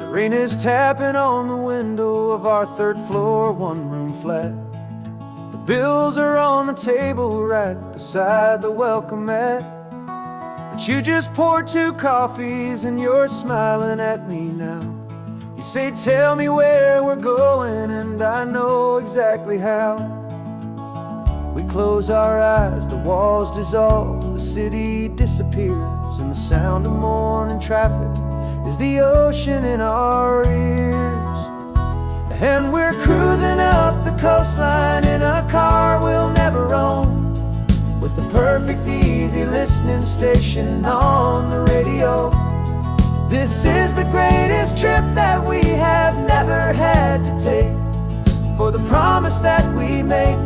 Rain is tapping on the window of our third floor, one-room flat. The bills are on the table right beside the welcome mat. But you just poured 2 coffees and you're smiling at me now. You say, tell me where we're going, and I know exactly how. We close our eyes, the walls dissolve, the city disappears, and the sound of morning traffic is the ocean in our ears. And we're cruising up the coastline in a car we'll never own, with the perfect easy listening station on the radio. This is the greatest trip that we have never had to take, for the promise that we make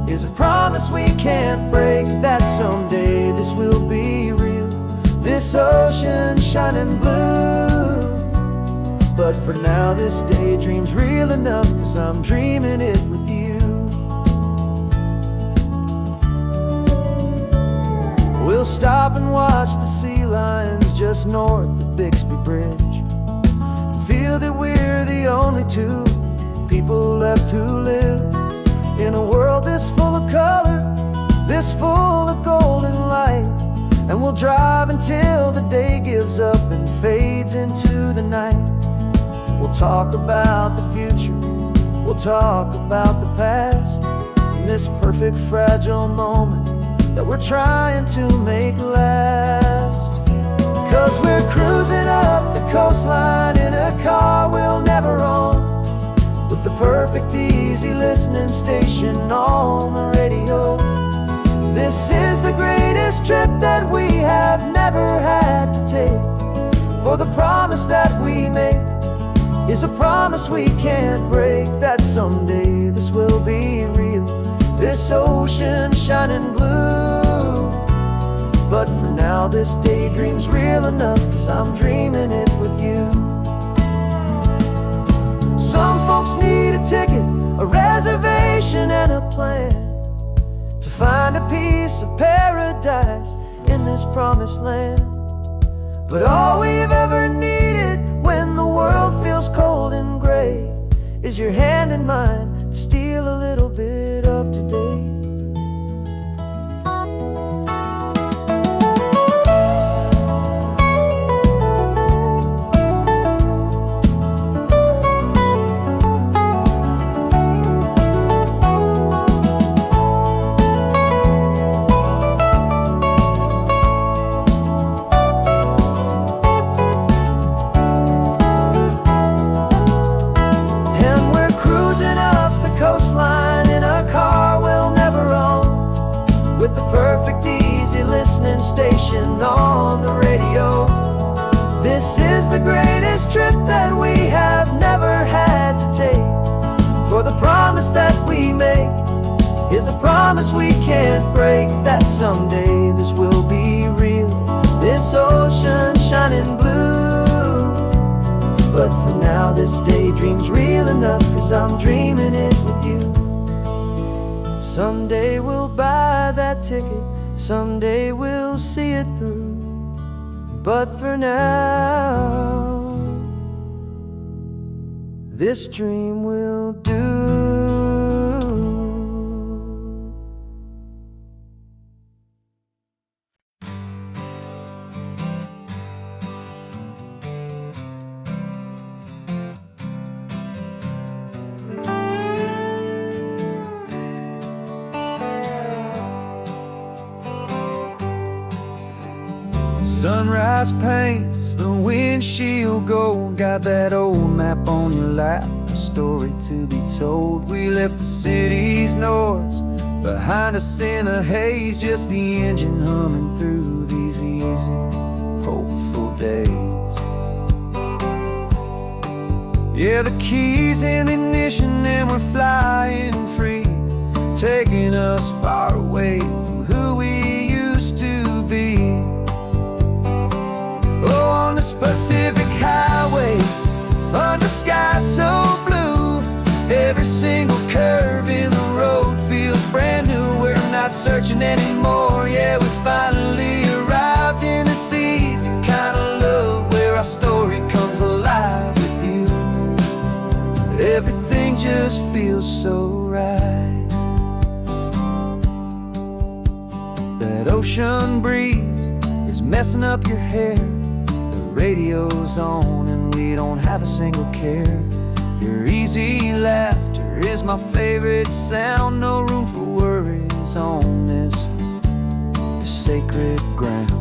is a promise we can't break, that someday this will be real, this ocean shining blue. But for now this daydream's real enough, 'cause I'm dreaming it with you. We'll stop and watch the sea lions just north of Bixby Bridge, and feel that we're the only 2 people left who live in a world this full of color, this full of golden light. And we'll drive until the day gives up and fades into the night. We'll talk about the future, we'll talk about the past, in this perfect fragile moment that we're trying to make last. 'Cause we're cruising up the coastline in a car we'll never own, with the perfect easy listening station on the radio. This is the greatest trip that we have never had to take, for the promise that we make is a promise we can't break, that someday this will be real, this ocean shining blue. But for now this daydream's real enough, 'cause I'm dreaming it with you. Some folks need a ticket, a reservation and a plan, to find a piece of paradise in this promised land. But all we've ever needed when the world feels cold and gray is your hand in mine to steal a little bit of today. Station on the radio. This is the greatest trip that we have never had to take, for the promise that we make is a promise we can't break, that someday this will be real, this ocean shining blue. But for now this daydream's real enough, 'cause I'm dreaming it with you. Someday we'll buy that ticket, someday we'll see it through, but for now this dream will do. Sunrise paints the windshield gold, got that old map on your lap, a story to be told. We left the city's noise behind us in the haze, just the engine humming through these easy, hopeful days. Yeah, the keys in the ignition and we're flying free, taking us far away from who we used to be. Oh, on this Pacific highway, under sky so blue, every single curve in the road feels brand new. We're not searching anymore, yeah, we finally arrived in this easy kind of love, where our story comes alive with That ocean breeze is messing up your hair. The radio's on and we don't have a single care. Your easy laughter is my favorite sound. No room for worries on this sacred ground.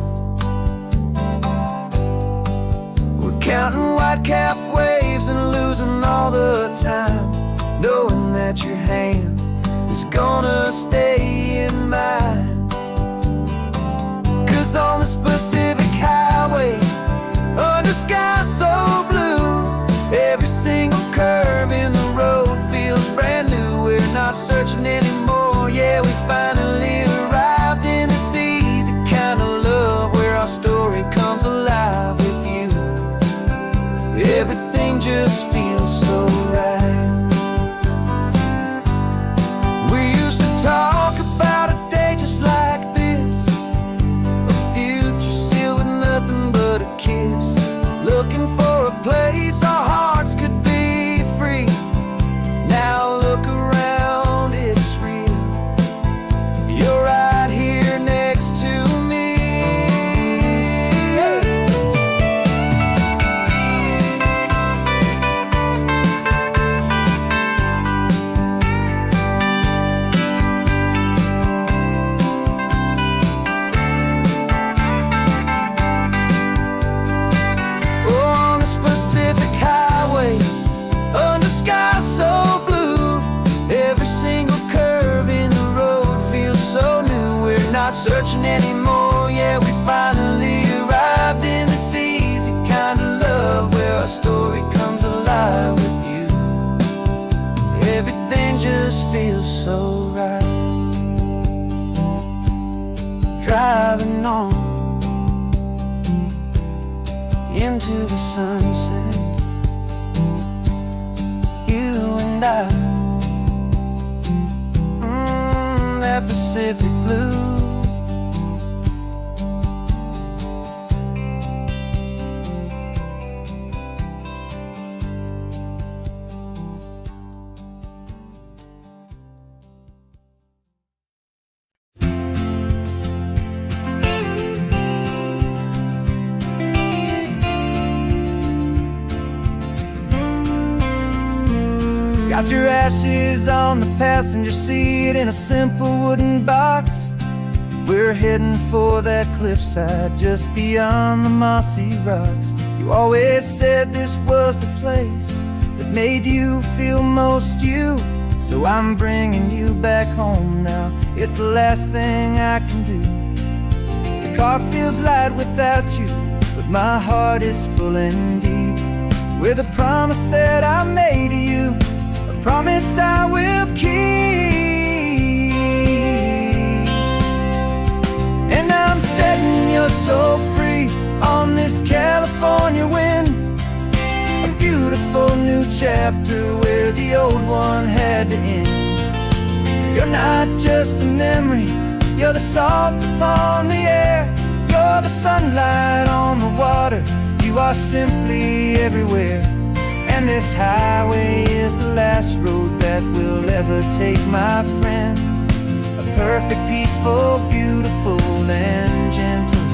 We're counting white-cap waves and losing all the time, knowing that your hand is gonna stay in mine. 'Cause on this Pacific highway, under sky so blue, every single curve in the road feels brand new. We're not searching anymore, yeah, we finally arrived in this easy kind of love, where our story comes alive with you. Everything just feels so right. We used to talk about a day just like this, a future sealed with nothing but a kiss, looking for a place our hearts could be free. Now look around, it's real. You're right here next to me. On this Pacific highway, under sky so blue, every single curve in the road feels so new. We're not searching anymore, yeah, we finally arrived in this easy kind of love, where our story comes alive with you. Everything just feels so right. Driving on into the sunset, you and I, that Pacific blue. Got your ashes on the passenger seat in a simple wooden box. We're heading for that cliffside just beyond the mossy rocks. You always said this was the place that made you feel most you, so I'm bringing you back home now. It's the last thing I can do. The car feels light without you, but my heart is full and deep with a promise that I made to you, promise I will keep. And I'm setting your soul free on this California wind, a beautiful new chapter where the old one had to end. You're not just a memory, you're the salt upon the air, you're the sunlight on the water, you are simply everywhere. And this highway is the last road that we'll ever take, my friend. A perfect, peaceful, beautiful, and gentle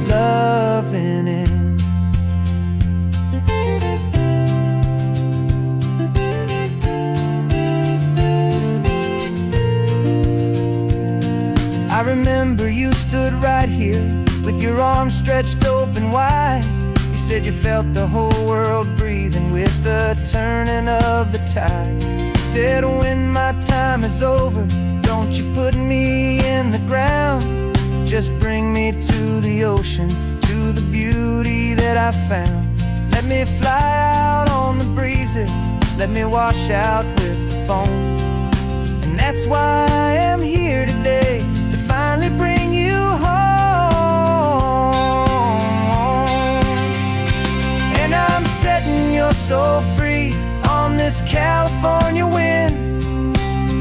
loving end. I remember you stood right here with your arms stretched open wide. You said you felt the whole world breathing with the turning of the tide. You said when my time is over, don't you put me in the ground, just bring me to the ocean, to the beauty that I found. Let me fly out on the breezes, let me wash out with the foam. And that's why I am here today, to finally bring you home. And I'm setting your soul free on this California wind,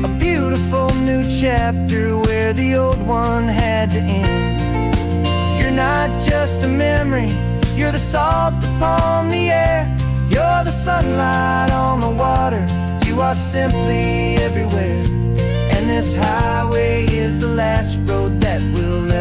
a beautiful new chapter where the old one had to end. You're not just a memory, you're the salt upon the air, you're the sunlight on the water, you are simply everywhere. And this highway is the last road that we'll ever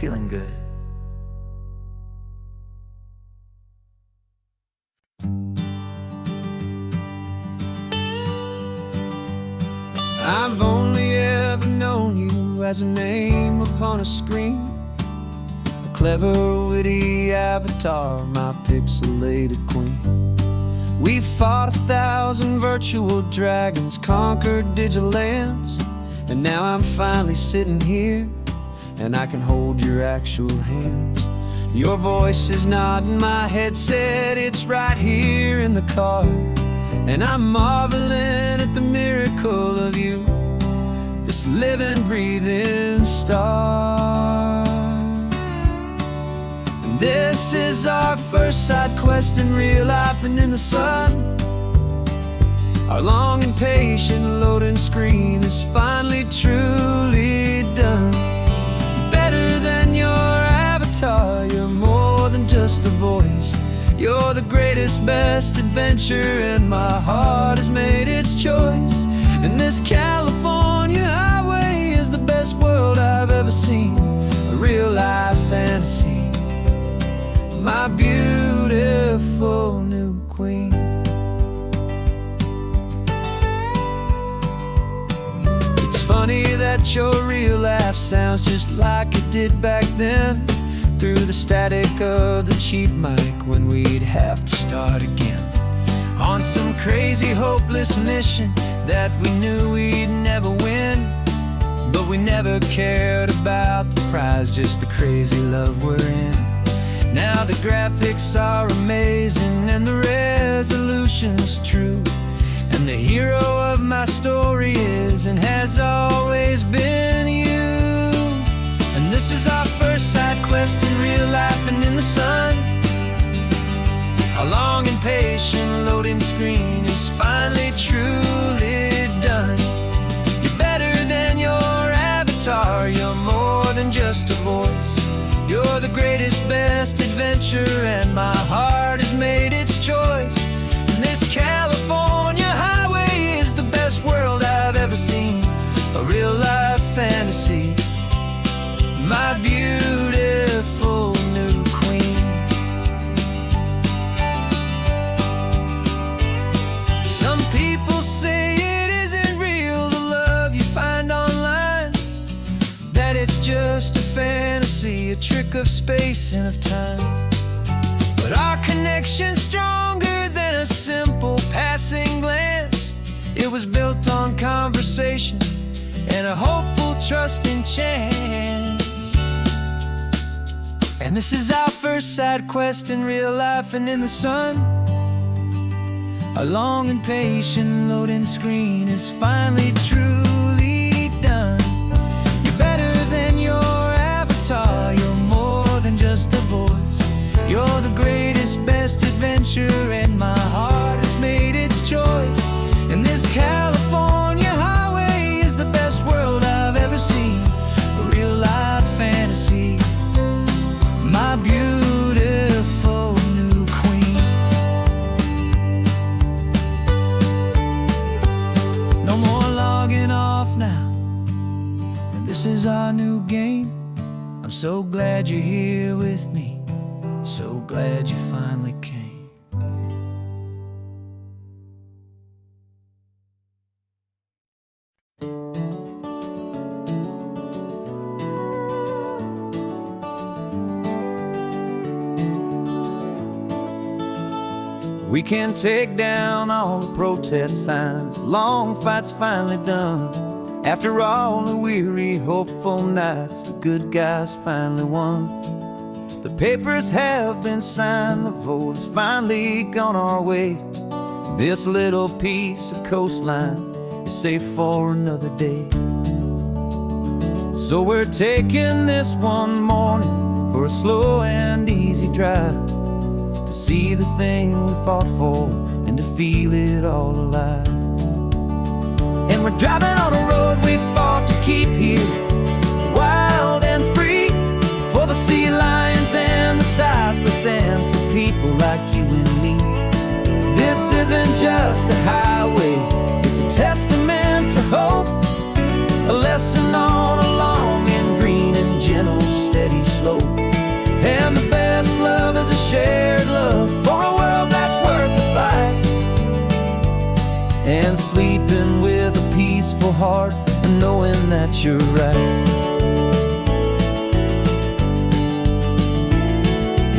feeling good. I've only ever known you as a name upon a screen, a clever, witty avatar, my pixelated queen. We fought 1,000 virtual dragons, conquered digital lands, and now I'm finally sitting here, and I can hold your actual hands. Your voice is not in my headset, it's right here in the car, and I'm marveling at the miracle of you, this living, breathing star. And this is our first side quest in real life and in the sun. Our long and patient loading screen is finally truly done. Better than your avatar, you're more than just a voice. You're the greatest, best adventure, and my heart has made its choice. And this California highway is the best world I've ever seen, a real life fantasy, my beautiful new queen. It's funny that your real life sounds just like it did back then, through the static of the cheap mic when we'd have to start again, on some crazy hopeless mission that we knew we'd never win. But we never cared about the prize, just the crazy love we're in. Now the graphics are amazing and the resolution's true, and the hero of my story is and has always been you. And this is our first side quest in real life and in the sun. Our long and patient loading screen is finally truly done. You're better than your avatar, you're more than just a voice. You're the greatest, best adventure, and my heart has made its choice. And this California highway is the best world I've ever seen, a real life fantasy, my beautiful new queen. Some people say it isn't real, the love you find online, that it's just a fantasy, a trick of space and of time. But our connection's stronger than a simple passing glance. It was built on conversation and a hopeful, trusting chance. And this is our first side quest in real life and in the sun. Our long and patient loading screen is finally truly done. You're better than your avatar, you're more than just a voice. You're the greatest, best adventure, and my heart has made its choice. And this California highway is the best world I've ever seen, a real life fantasy, my beautiful new queen. No more logging off now, and this is our new game. I'm so glad you're here with me, so glad you finally came. We can take down all the protest signs, long fight's finally done. After all the weary, hopeful nights, the good guys finally won. The papers have been signed, the vote has finally gone our way. This little piece of coastline is safe for another day. So we're taking this one morning for a slow and easy drive, to see the thing we fought for and to feel it all alive. And we're driving on a road we fought to keep here, wild and free, for the sea lions and the cypress and for people like you and me. This isn't just a highway, it's a testament to hope, a lesson on a long and green and gentle steady heart and knowing that you're right.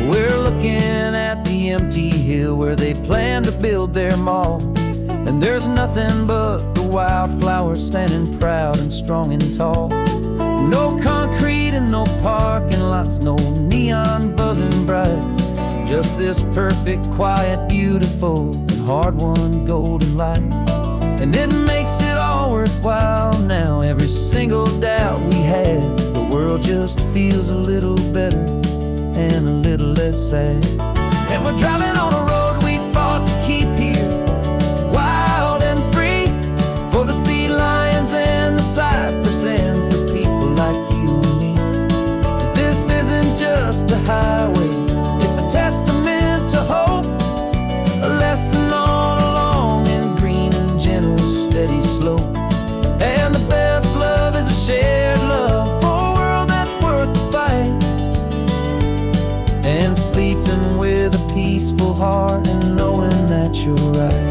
We're looking at the empty hill where they plan to build their mall, and there's nothing but the wildflowers standing proud and strong and tall. No concrete and no parking lots, no neon buzzing bright, just this perfect, quiet, beautiful, and hard-won golden light. And it makes it all worthwhile now. Every single doubt we had, the world just feels a little better and a little less sad. And we're driving on a road we fought to keep here, wild and free, for the sea lions and the cypress, and for people like you and me. This isn't just a highway, it's a testament to hope, a lesson on a long and green and gentle steady slope. And the best love is a shared love for a world that's worth the fight, and sleeping with a peaceful heart and knowing that you're right.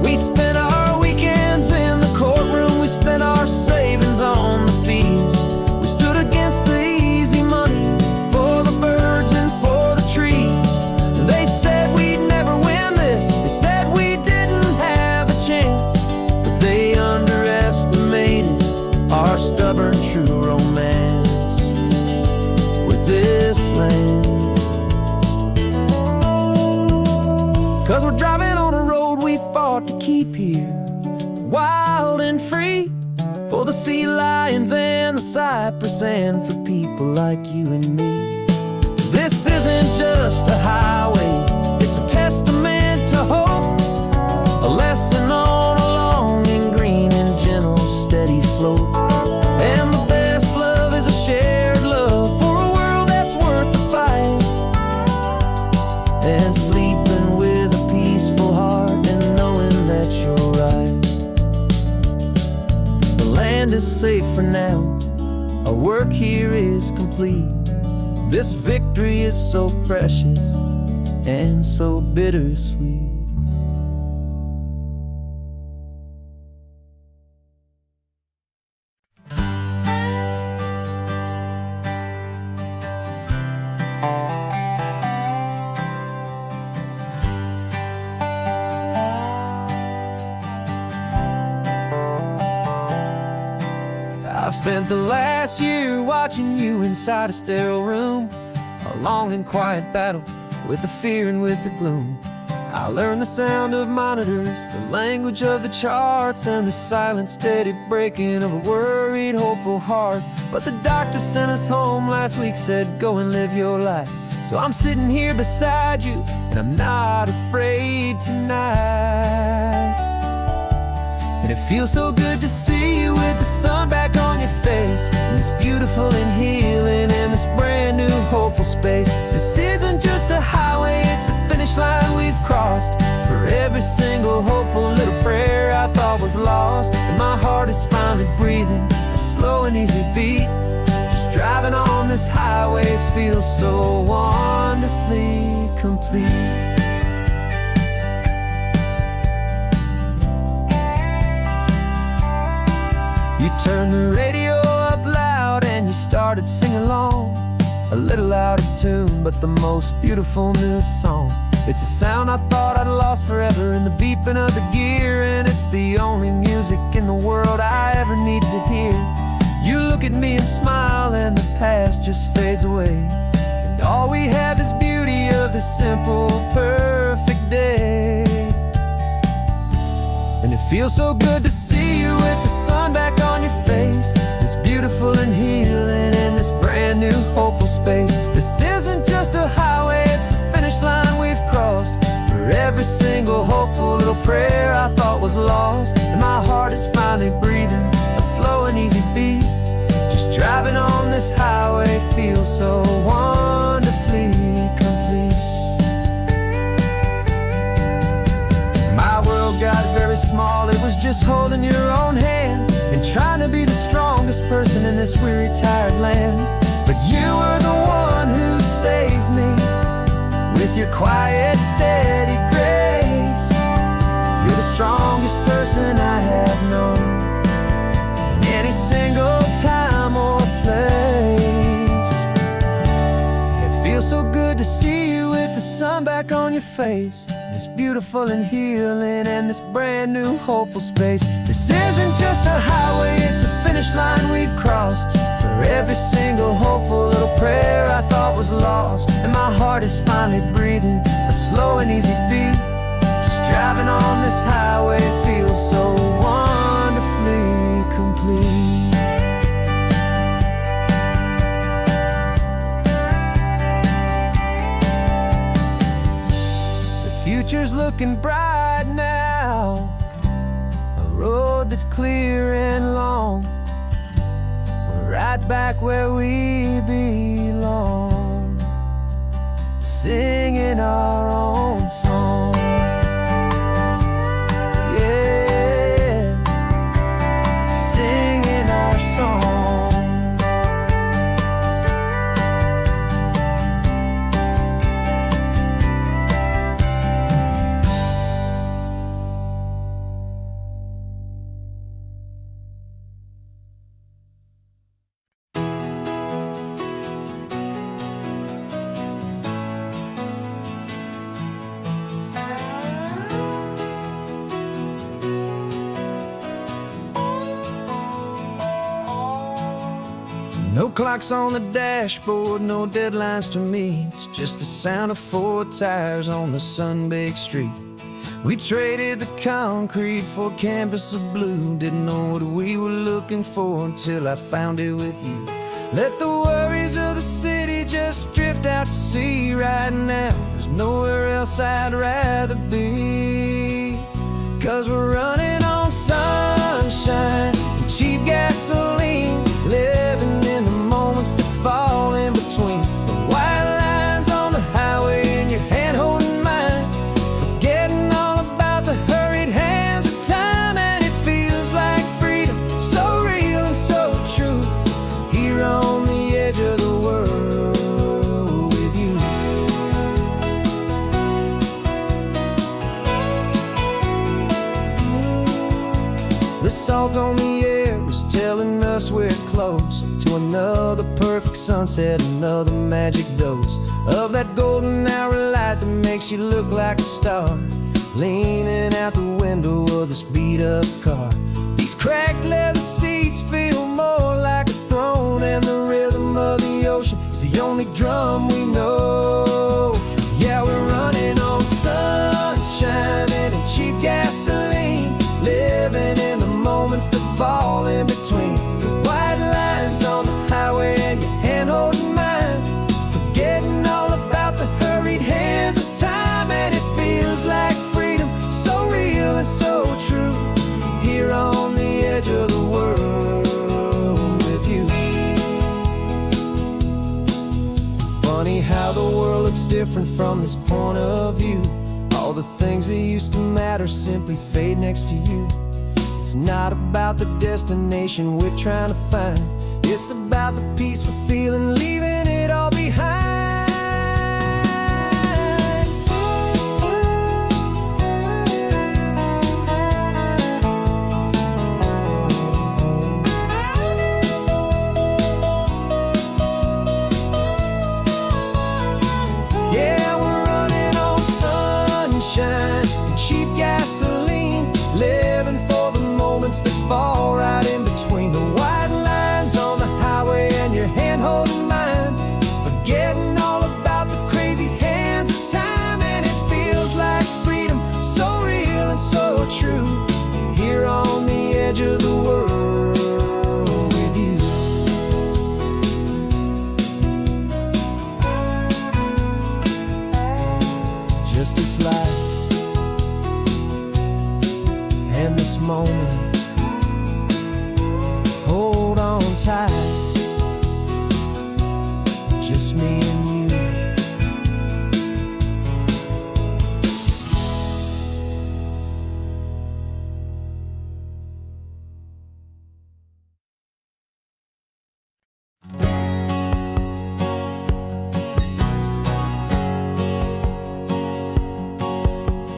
We spent our weekends in the courtroom, we spent our savings on the fees. We stood against the easy money for the birds and for the trees. They said we'd never win this, they said we didn't have a chance, but they underestimated our stubborn true romance with this land. 'Cause we're driving on a road we fought to keep here, wild and free, for the sea lions and the cypress, and for people like you and me. This isn't just a highway, it's a testament to hope, a lesson on a long and green and gentle steady slope. And the best love is a shared love for a world that's worth the fight, and sleeping with a peaceful heart and knowing that you're right. The land is safe for now, our work here is complete. This victory is so precious and so bittersweet. I've spent the last year watching you inside a sterile room, a long and quiet battle with the fear and with the gloom. I learned the sound of monitors, the language of the charts, and the silent, steady breaking of a worried, hopeful heart. But the doctor sent us home last week, said go and live your life. So I'm sitting here beside you, and I'm not afraid tonight. And it feels so good to see you with the sun back on your face, and this beautiful and healing in this brand new hopeful space. This isn't just a highway, it's a finish line we've crossed. For every single hopeful little prayer I thought was lost, and my heart is finally breathing a slow and easy beat. Just driving on this highway feels so wonderfully complete. You turned the radio up loud and you started singing along, a little out of tune, but the most beautiful new song. It's a sound I thought I'd lost forever in the beeping of the gear, and it's the only music in the world I ever need to hear. You look at me and smile, and the past just fades away, and all we have is beauty of this simple, perfect day. And it feels so good to see you with the sun back on your face, this beautiful and healing in this brand new hopeful space. This isn't just a highway, it's a finish line we've crossed. For every single hopeful little prayer I thought was lost, and my heart is finally breathing a slow and easy beat. Just driving on this highway feels so wonderfully complete. My world got very small, it was just holding your own hand and trying to be the strongest person in this weary, tired land. But you were the one who saved me with your quiet, steady grace. You're the strongest person I have known. your face. It's beautiful and healing, and this brand new hopeful space. This isn't just a highway, it's a finish line we've crossed. For every single hopeful little prayer I thought was lost, and my heart is finally breathing a slow and easy beat. Just driving on this highway feels so wonderfully complete. Future's looking bright now, a road that's clear and long. We're right back where we belong, singing our own song. Yeah, singing our song. No clocks on the dashboard, no deadlines to meet. It's just the sound of 4 tires on the sun-baked street. We traded the concrete for a canvas of blue. Didn't know what we were looking for until I found it with you. Let the worries of the city just drift out to sea right now. There's nowhere else I'd rather be, 'cause we're running on sunshine and cheap gasoline, living in the moments that fall in between. The white lines on the highway and your hand holding mine, forgetting all about the hurried hands of time. And it feels like freedom, so real and so true, here on the edge of the world with you. The salt on the air is telling us we're close to another perfect sunset, another magic dose of that golden hour light that makes you look like a star, leaning out the window of this beat-up car. These cracked leather seats feel more like a throne, and the rhythm of the ocean is the only drum we know. Yeah, we're running on sunshine and cheap gasoline, living in the moments that fall in between. The white lines on the highway and your hand holding mine, forgetting all about the hurried hands of time. And it feels like freedom, so real and so true, here on the edge of the world with you. Funny how the world looks different from this point of view. All the things that used to matter simply fade next to you. It's not about the destination we're trying to find, it's about the peace we're feeling, leaving it all behind. Yeah, we're running on sunshine and cheap gasoline, living for the moments that fall right in between. The white lines on the highway and your hand holding mine, forgetting all about the crazy hands of time. And it feels like freedom, so real and so true, here on the edge of the world with you. Just this life and this moment, hold on tight, just me and you.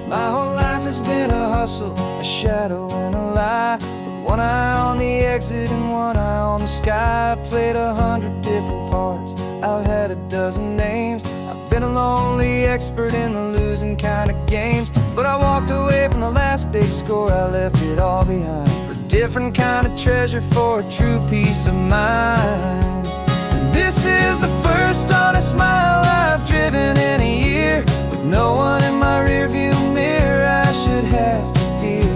My whole life has been a hustle, a shadow and a lie. One eye on the exit and one eye on the sky. I played 100 different parts, I've had a dozen names. I've been a lonely expert in the losing kind of games. But I walked away from the last big score, I left it all behind for a different kind of treasure, for a true peace of mind. And this is the first honest mile I've driven in a year, with no one in my rearview mirror I should have to fear.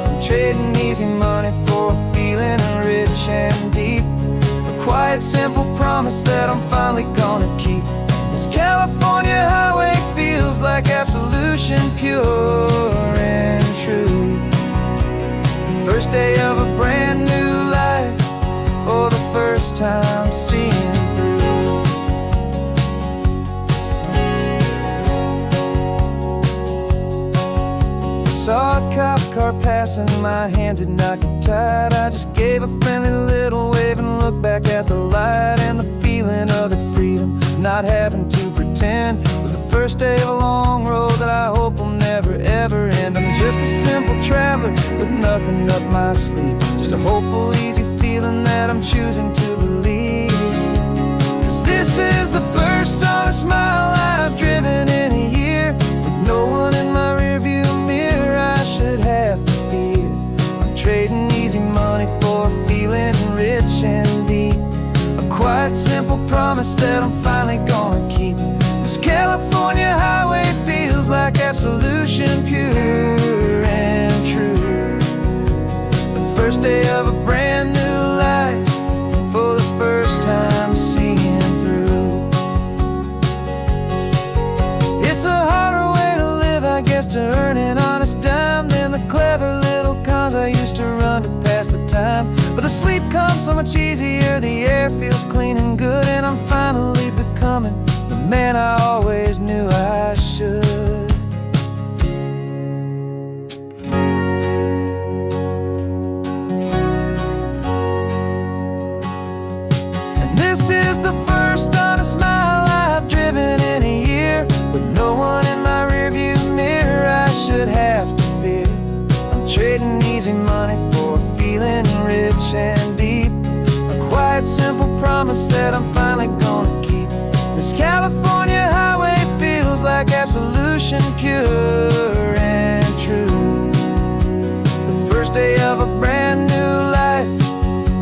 I'm trading easy money for a feeling rich and deep, a quiet, simple promise that I'm finally gonna keep. This California highway feels like absolution, pure and true. The first day of a brand new life, for the first time seeing through. I saw a cop car passing, my hands had not got tied. I just gave a friendly little wave and looked back at the light, and the feeling of the freedom, not having to pretend, was the first day of a long road that I hope will never ever end. I'm just a simple traveler with nothing up my sleeve, just a hopeful, easy feeling that I'm choosing to believe. 'Cause this is the first honest mile I've driven in a year, with no one in my rearview mirror I should have to fear. I'm trading easy money for a feeling rich and deep, a quiet, simple promise that I'm finally gonna keep. This California highway feels like absolution, pure and true. The first day of a brand new life, for the first time seeing through. It's a harder way to live, I guess, to earn an honest dime than the clever little cons I used to run to pass the time. But the sleep comes so much easier, the air feels clean and good, and I'm finally becoming the man I always knew I should. And this is the first honest mile I've driven in a year, with no one in my rearview mirror I should have to fear. I'm trading easy money for a feeling rich and deep, a quiet, simple promise that I'm finally gonna keep. This California highway feels like absolution, pure and true. The first day of a brand new life,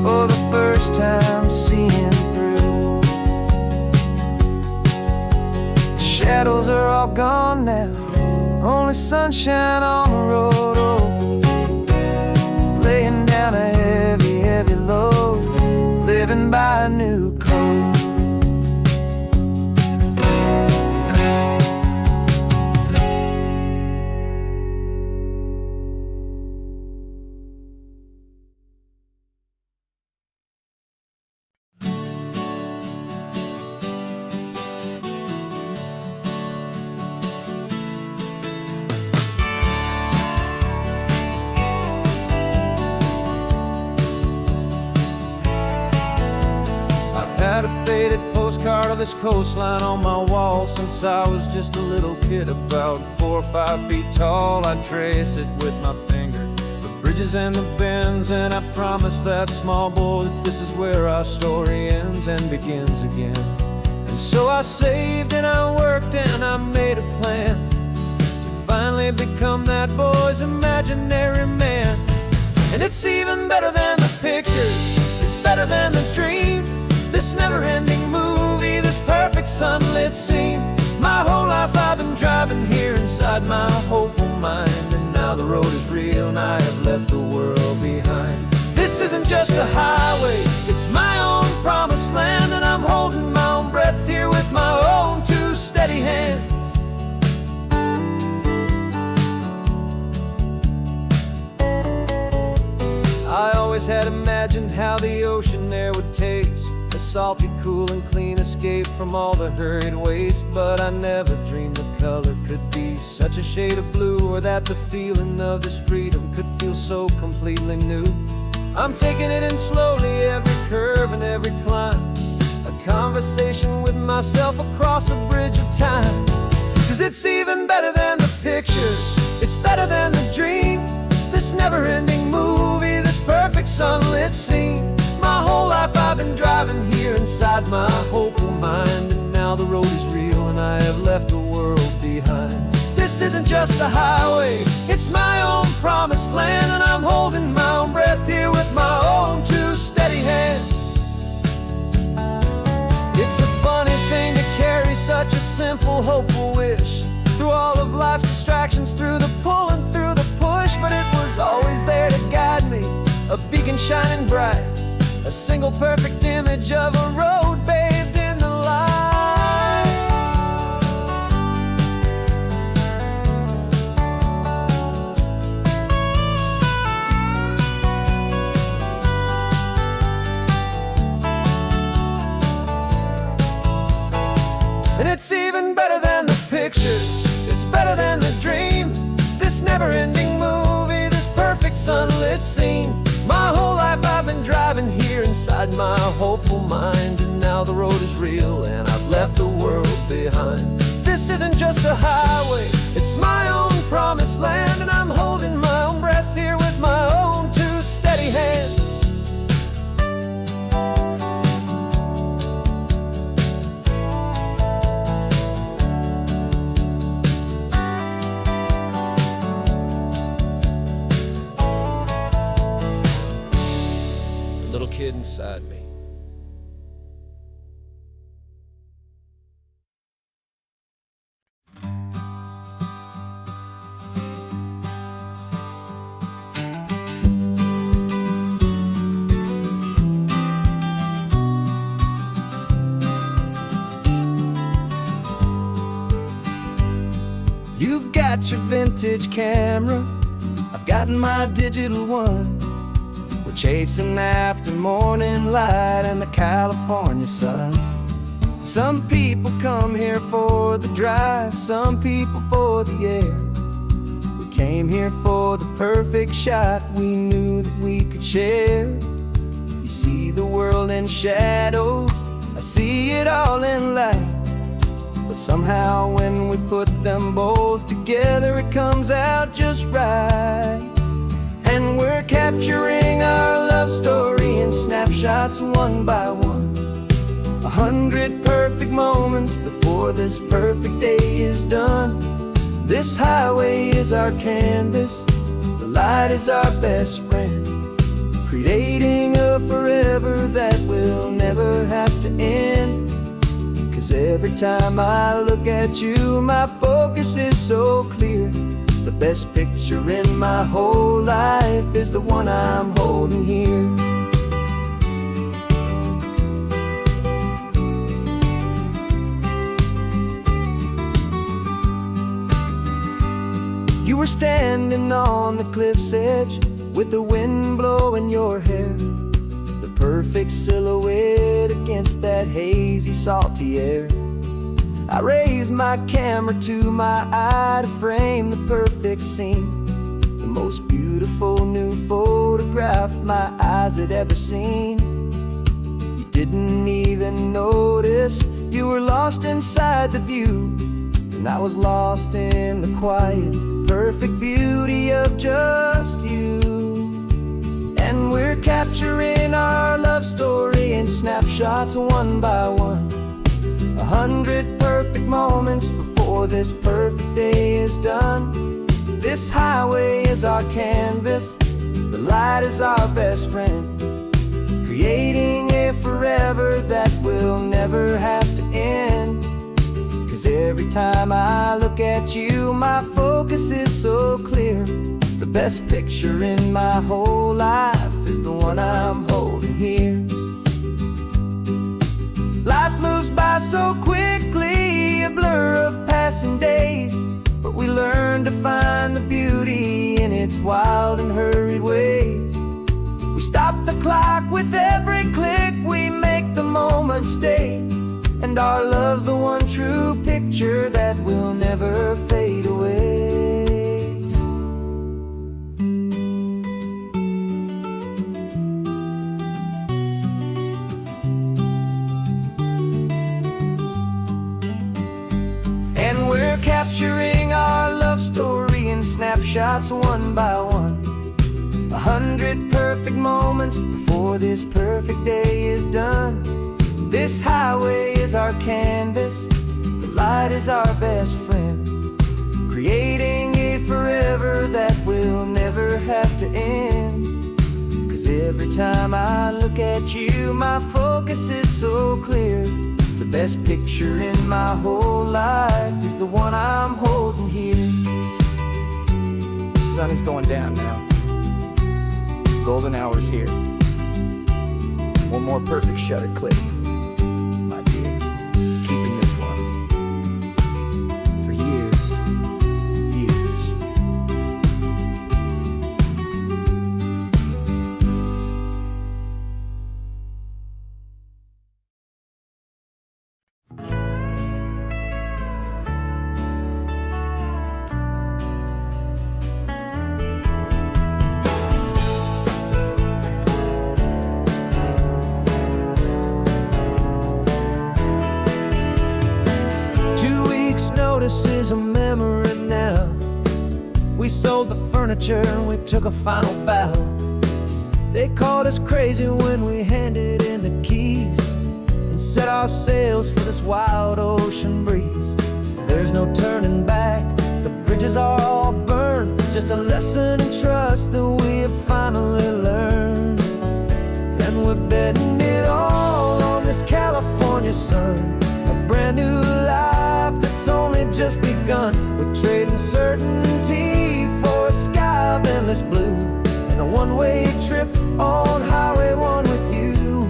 for the first time seeing through. The shadows are all gone now, only sunshine on the road. Oh, laying down a heavy, heavy load, living by a new code. Had a faded postcard of this coastline on my wall since I was just a little kid, about 4 or 5 feet tall. I'd trace it with my finger, the bridges and the bends, and I promised that small boy that this is where our story ends and begins again. And so I saved and I worked and I made a plan to finally become that boy's imaginary man. And it's even better than the pictures, it's better than the dream, this never-ending movie, this perfect sunlit scene. My whole life I've been driving here inside my hopeful mind, and now the road is real and I have left the world behind. This isn't just a highway, it's my own promised land, and I'm holding my own breath here with my own two steady hands. I always had imagined how the ocean there would taste, a salty, cool and clean escape from all the hurried waste. But I never dreamed the color could be such a shade of blue, or that the feeling of this freedom could feel so completely new. I'm taking it in slowly, every curve and every climb, a conversation with myself across a bridge of time. 'Cause it's even better than the pictures, it's better than the dream, this never-ending movie, this perfect sunlit scene. My whole life I've been driving driving here inside my hopeful mind, and now the road is real and I have left the world behind. This isn't just a highway, it's my own promised land, and I'm holding my own breath here with my own two steady hands. It's a funny thing to carry such a simple, hopeful wish through all of life's distractions, through the pull and through the push. But it was always there to guide me, a beacon shining bright, a single perfect image of a road bathed in the light. And it's even better than the pictures, it's better than the dream. This never-ending movie, this perfect sunlit scene. My whole life I've been driving here inside my hopeful mind, and now the road is real and I've left the world behind. This isn't just a highway, it's my own promised land, and I'm holding my own breath here with my own two steady hands. Little kid inside me. You've got your vintage camera, I've got my digital one. Chasing after morning light and the California sun. Some people come here for the drive, some people for the air. We came here for the perfect shot we knew that we could share. You see the world in shadows, I see it all in light. But somehow when we put them both together, it comes out just right. And we're capturing our love story in snapshots one by one. 100 perfect moments before this perfect day is done. This highway is our canvas, the light is our best friend, creating a forever that will never have to end. 'Cause every time I look at you, my focus is so clear. The best picture in my whole life is the one I'm holding here. You were standing on the cliff's edge with the wind blowing your hair, the perfect silhouette against that hazy, salty air. I raised my camera to my eye to frame the perfect scene, the most beautiful new photograph my eyes had ever seen. You didn't even notice, you were lost inside the view, and I was lost in the quiet, perfect beauty of just you. And we're capturing our love story in snapshots one by one. 100 perfect moments before this perfect day is done. This highway is our canvas, the light is our best friend, creating a forever that will never have to end. 'Cause every time I look at you, my focus is so clear. The best picture in my whole life is the one I'm holding here. Life moves by so quickly, a blur of passing days, but we learn to find the beauty in its wild and hurried ways. We stop the clock with every click, we make the moment stay, and our love's the one true picture that will never fade away. Capturing our love story in snapshots one by one. 100 perfect moments before this perfect day is done. This highway is our canvas, the light is our best friend, creating a forever that will never have to end. 'Cause every time I look at you, my focus is so clear. The best picture in my whole life is the one I'm holding here. The sun is going down now. Golden hour's here. One more perfect shutter click, my dear. Keeping this one for years, years. Notice is a memory now. We sold the furniture and we took a final bow. They called us crazy when we handed in the keys and set our sails for this wild ocean breeze. There's no turning back, the bridges are all burned. Just a lesson in trust that we have finally learned. And we're betting it all on this California sun, a brand new life that's only just begun. We're trading certainty for a sky of endless blue, and a one-way trip on Highway 1 with you.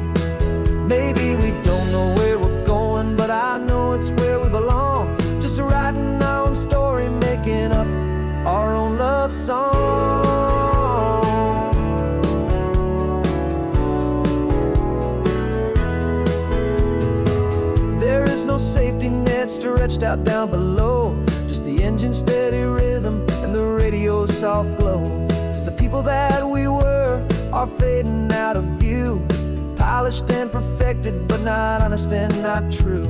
Maybe we don't know where we're going, but I know it's where we belong. Just writing our own story, making up our own love song. There is no safety net stretched out down below, just the engine's steady rhythm and the radio's soft glow. The people that we were are fading out of view, polished and perfected, but not honest and not true.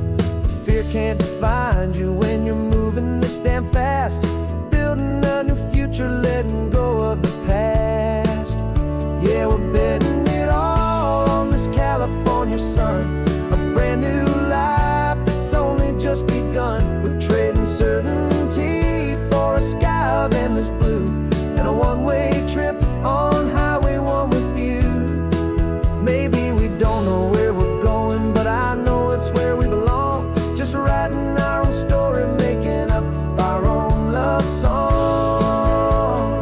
Fear can't define you when you're moving this damn fast, building a new future, letting go of the past. Yeah, we're betting it all on this California sun, a brand new life that's only just begun. We're trading certainty for a sky of endless blue, and a one-way trip on Highway 1 with you. Maybe we don't know where we're going, but I know it's where we belong. Just writing our own story, making up our own love song.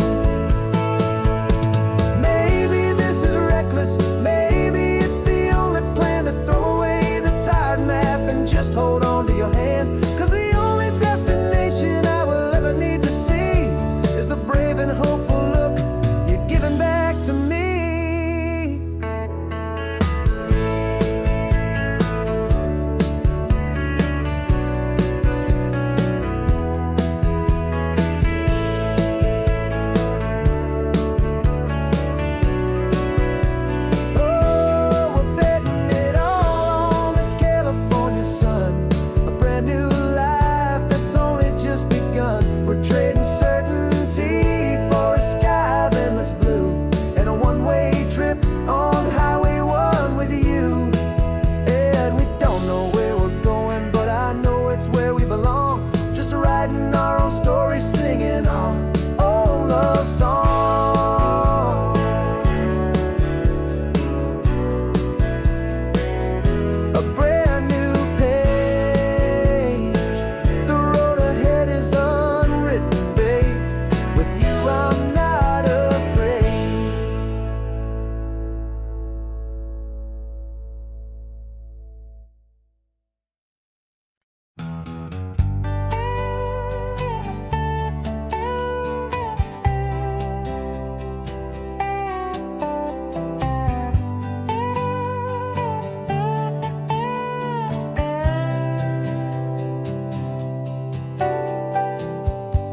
Maybe this is reckless, maybe it's the only plan to throw away the tired map and just hold on to your hand. 'Cause the only destination I will ever need to see is the brave and hopeful look you're giving back to me.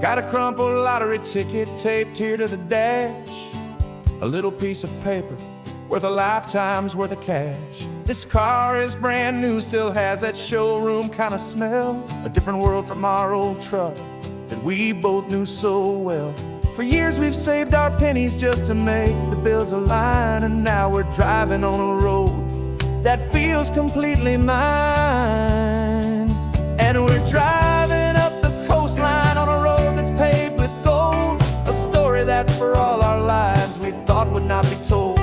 Got a crumpled lottery ticket taped here to the dash, a little piece of paper worth a lifetime's worth of cash. This car is brand new, still has that showroom kind of smell, a different world from our old truck that we both knew so well. For years we've saved our pennies just to make the bills align, and now we're driving on a road that feels completely mine. And we're driving up the coastline on a road that's paved with gold, a story that for all our lives we thought would not be told.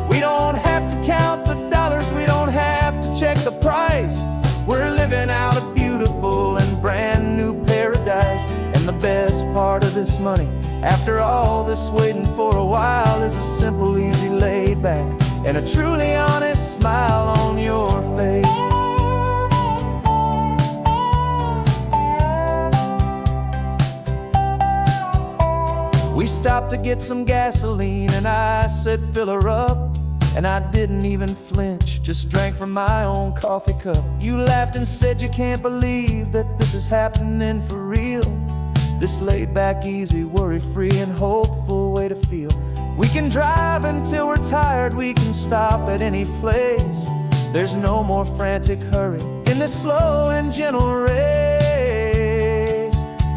We don't have to count the dollars, we don't have to check the price. We're living out a beautiful and brand new paradise. And the best part of this money, after all this waiting for a while, is a simple, easy, laid back, and a truly honest smile on your face. We stopped to get some gasoline, and I said, fill her up. And I didn't even flinch, just drank from my own coffee cup. You laughed and said you can't believe that this is happening for real. This laid back, easy, worry-free and hopeful way to feel. We can drive until we're tired, we can stop at any place. There's no more frantic hurry in this slow and gentle race.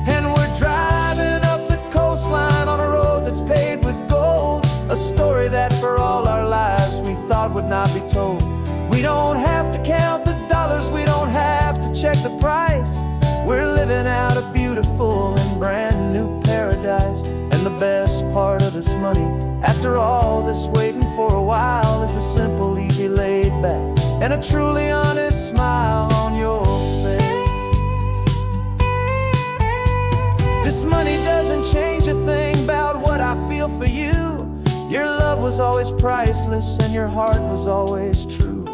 And we're driving up the coastline on a road that's paved with gold, a story that for all our lives we thought would not be told. We don't have to count the dollars, we don't have to check the price. We're living out a beautiful and brand new paradise. And the best part of this money, after all this waiting for a while, is the simple, easy, laid back, and a truly honest smile on your face. This money doesn't change a thing about what I feel for you. Your love was always priceless and your heart was always true.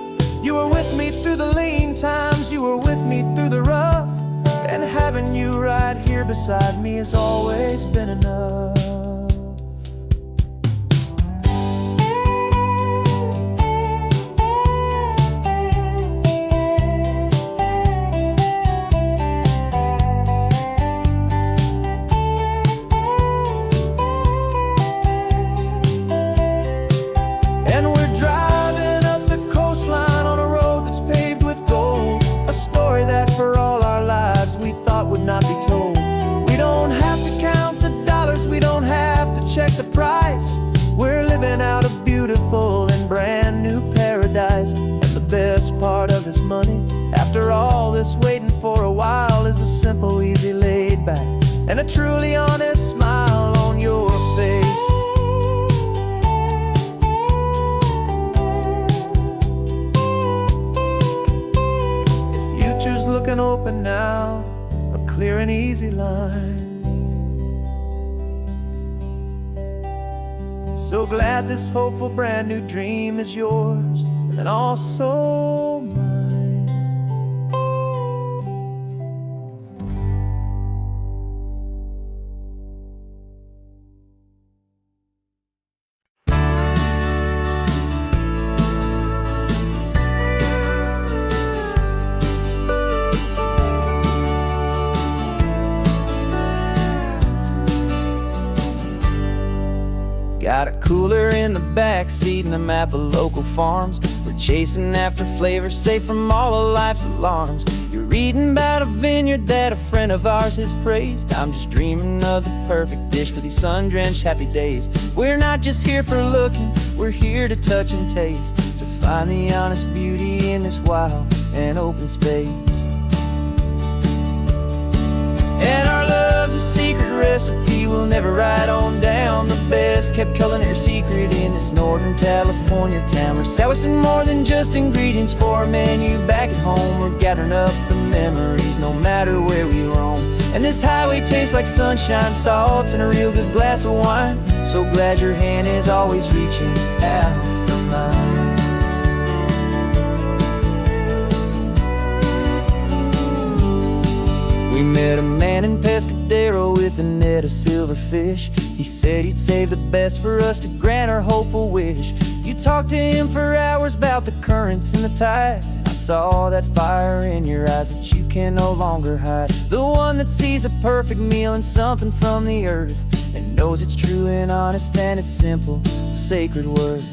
You were with me through the lean times, you were with me through the rough. And having you right here beside me has always been enough. And we're driving up the coastline on a road that's paved with gold, a story that for all our lives we thought would not be told. We don't have to count the dollars, we don't have to check the price. We're living out a beautiful and brand new paradise. And the best part of this money, after all this waiting for a while, is the simple, easy, laid back, and a truly honest smile on your face. Looking open now, a clear and easy line. So glad this hopeful brand new dream is yours and also mine. Got a cooler in the back seat and a map of local farms. We're chasing after flavors safe from all of life's alarms. You're reading about a vineyard that a friend of ours has praised. I'm just dreaming of the perfect dish for these sun-drenched happy days. We're not just here for looking, we're here to touch and taste, to find the honest beauty in this wild and open space. And our love's a secret recipe we'll never write on down. The best kept culinary secret in this Northern California town. We're sourcing more than just ingredients for a menu back at home. We're gathering up the memories no matter where we roam. And this highway tastes like sunshine, salt, and a real good glass of wine. So glad your hand is always reaching out for mine. We met a man in Pescadero with a net of silverfish. He said he'd save the best for us to grant our hopeful wish. You talked to him for hours about the currents and the tide. I saw that fire in your eyes that you can no longer hide. The one that sees a perfect meal in something from the earth, and knows it's true and honest and it's simple, sacred worth.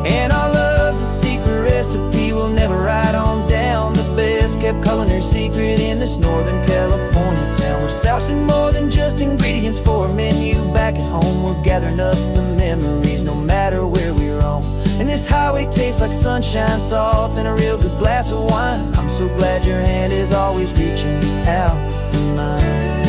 And our love's a secret recipe we'll never write on down. The best kept culinary secret in this Northern California town. We're sourcing more than just ingredients for a menu back at home. We're gathering up the memories no matter where we roam. And this this highway tastes like sunshine, salt, and a real good glass of wine. I'm so glad your hand is always reaching out for mine.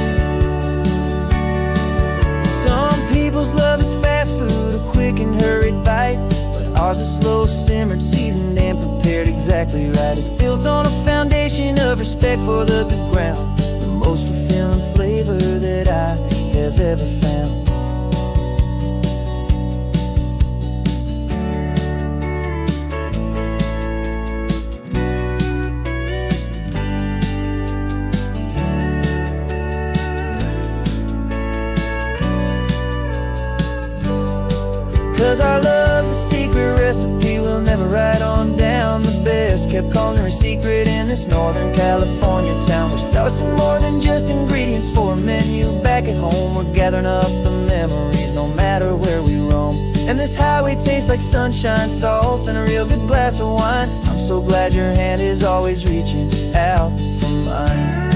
Some people's love is fast food, a quick and hurried bite, but ours is slow, simmered, seasoned, and prepared exactly right. It's built on a foundation of respect for the good ground, the most fulfilling flavor that I have ever found. 'Cause our love's a secret recipe we'll never write on down. The best kept culinary secret in this Northern California town. We're sourcing more than just ingredients for a menu. Back at home we're gathering up the memories, no matter where we roam. And this highway tastes like sunshine, salt, and a real good glass of wine. I'm so glad your hand is always reaching out for mine.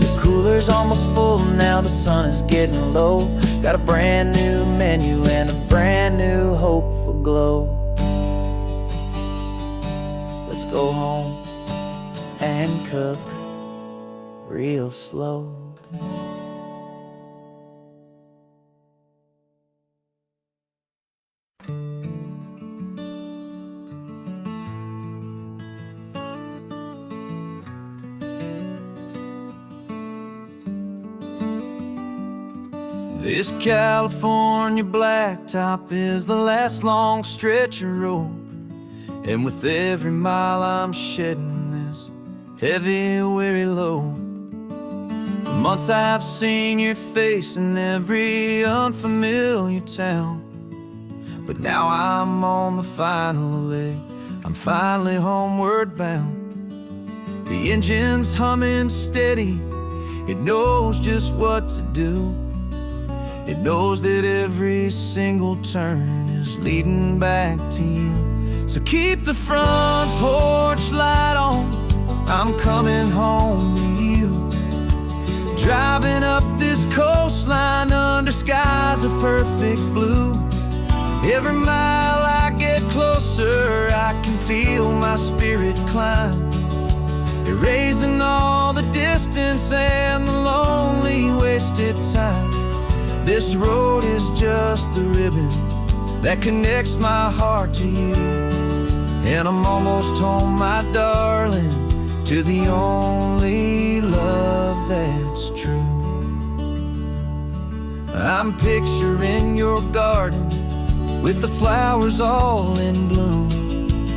The cooler's almost full now, the sun is getting low. Got a brand new menu and a brand new hopeful glow. Let's go home and cook real slow. This California blacktop is the last long stretch of road, and with every mile I'm shedding this heavy, weary load. For months I've seen your face in every unfamiliar town, but now I'm on the final leg, I'm finally homeward bound. The engine's humming steady, it knows just what to do. It knows that every single turn is leading back to you. So keep the front porch light on, I'm coming home to you. Driving up this coastline under skies of perfect blue. Every mile I get closer, I can feel my spirit climb, erasing all the distance and the lonely wasted time. This road is just the ribbon that connects my heart to you, and I'm almost home, my darling, to the only love that's true. I'm picturing your garden with the flowers all in bloom.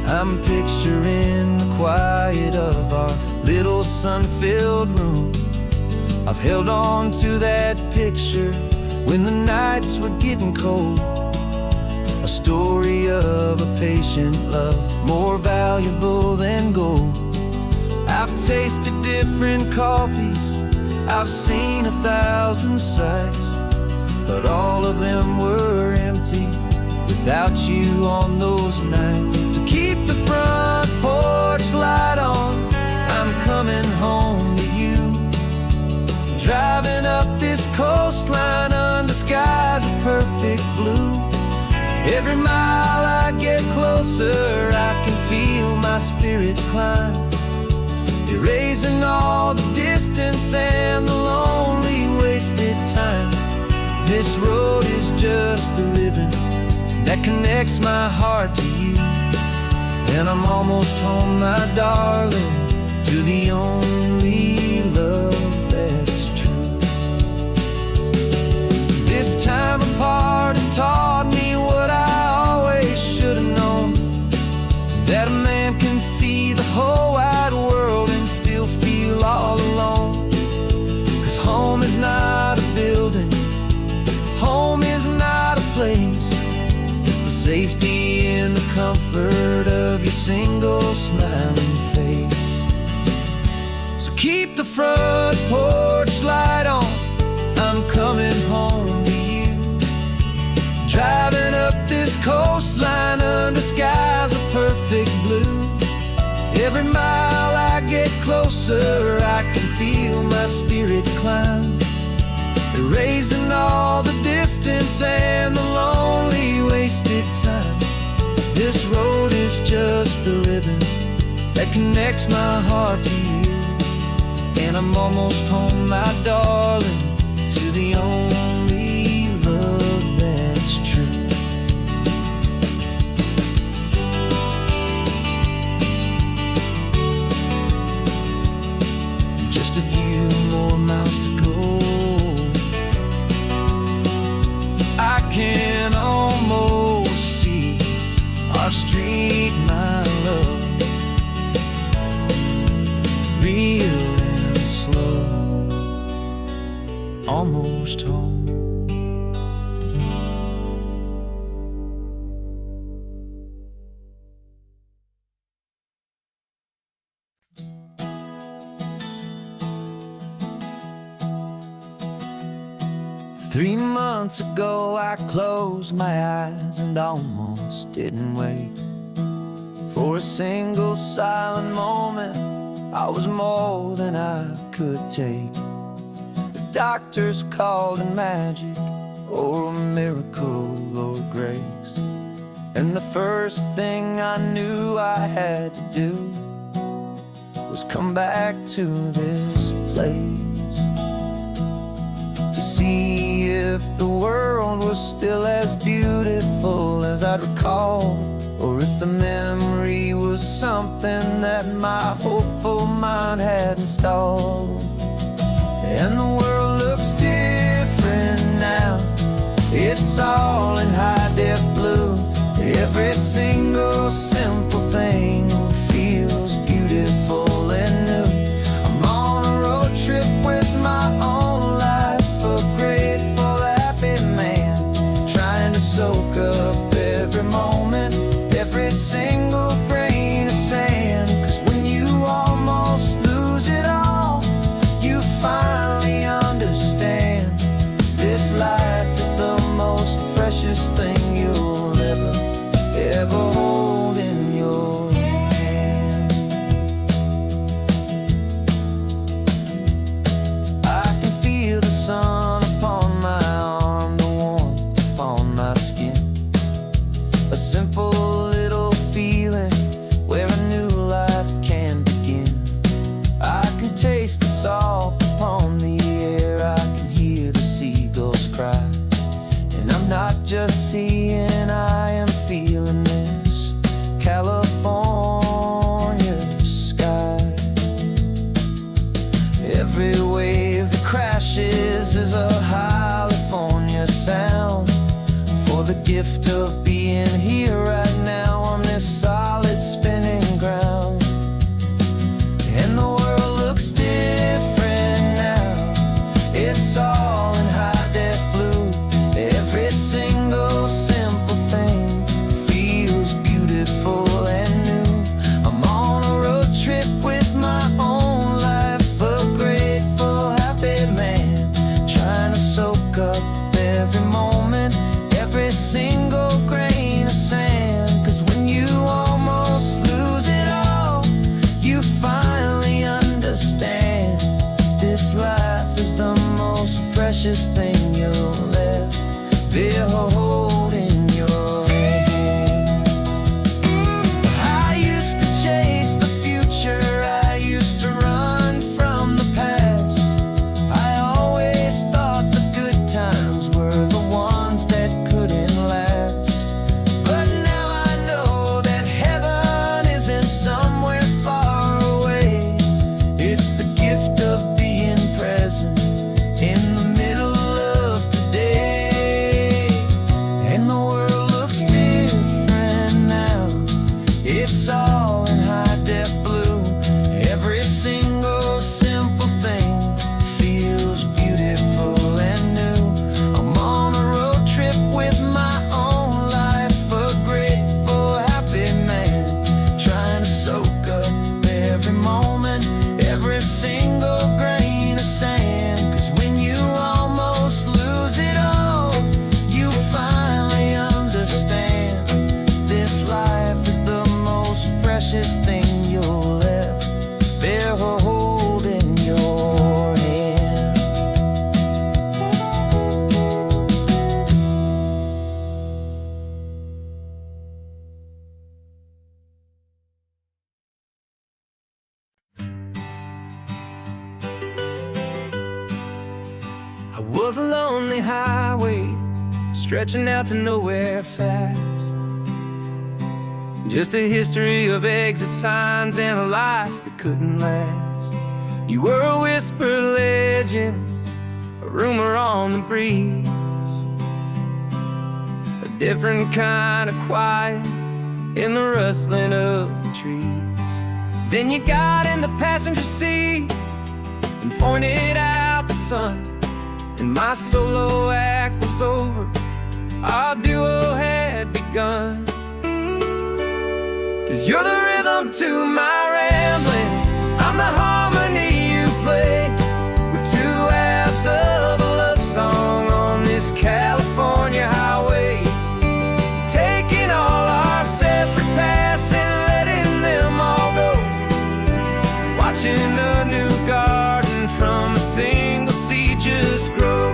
I'm picturing the quiet of our little sun-filled room. I've held on to that picture when the nights were getting cold, a story of a patient love more valuable than gold. I've tasted different coffees, I've seen 1,000 sights, but all of them were empty without you on those nights. So keep the front porch light on, I'm coming home to you. Driving up this coastline under skies of perfect blue. Every mile I get closer, I can feel my spirit climb, erasing all the distance and the lonely wasted time. This road is just the ribbon that connects my heart to you, and I'm almost home, my darling, to the only love that's true. This time apart has taught me what I always should have known, that a man can see the whole wide world and still feel all alone. 'Cause home is not a building, home is not a place, it's the safety and the comfort of your single smiling face. So keep the front porch light on, I'm coming home to you. Driving up this coastline under skies of perfect blue. Every mile I get closer, I can feel my spirit climb, erasing all the distance and the lonely way This road is just the ribbon that connects my heart to you. And I'm almost home, my darling, to the only love that's true. Just a few more miles to go. I can almost see our street, my love, real and slow, almost home. Three months ago I closed my eyes and almost didn't wait for a single silent moment. I was more than I could take. The doctors called it magic, or a miracle, or grace. And the first thing I knew I had to do was come back to this place, to see if the world was still as beautiful as I'd recall, or if the memory was something that my hopeful mind had installed. And the world looks different now, it's all in high-def blue. Every single simple thing feels beautiful and new. I'm on a road trip with my own life, a grateful, happy man, trying to soak up every moment, every single grain of sand. 'Cause when you almost lose it all, you finally understand this life is the most precious thing you'll ever hold in your hand. I can feel the sun upon my arm, the warmth upon my skin, a simple little feeling where a new life can begin. I can taste the salt upon the air, I can hear the seagulls cry. And I'm not just seeing, I am feeling this California sky. Every wave that crashes is a California sound, for the gift of being here right now on this solid spinning ground. And the world looks different now, it's all in high-def blue. Every single simple thing feels beautiful and new. I'm on a road trip with my own life, a grateful, happy man, trying to soak up every moment, every single grain of sand. 'Cause when you almost lose was a lonely highway stretching out to nowhere fast. Just a history of exit signs and a life that couldn't last. You were a whisper legend, a rumor on the breeze, a different kind of quiet in the rustling of the trees. Then you got in the passenger seat and pointed out the sun, and my solo act was over, our duo had begun. 'Cause you're the rhythm to my rambling, I'm the harmony you play. We're two halves of a love song on this California highway, taking all our separate paths and letting them all go, watching a new garden from a single seed just grow.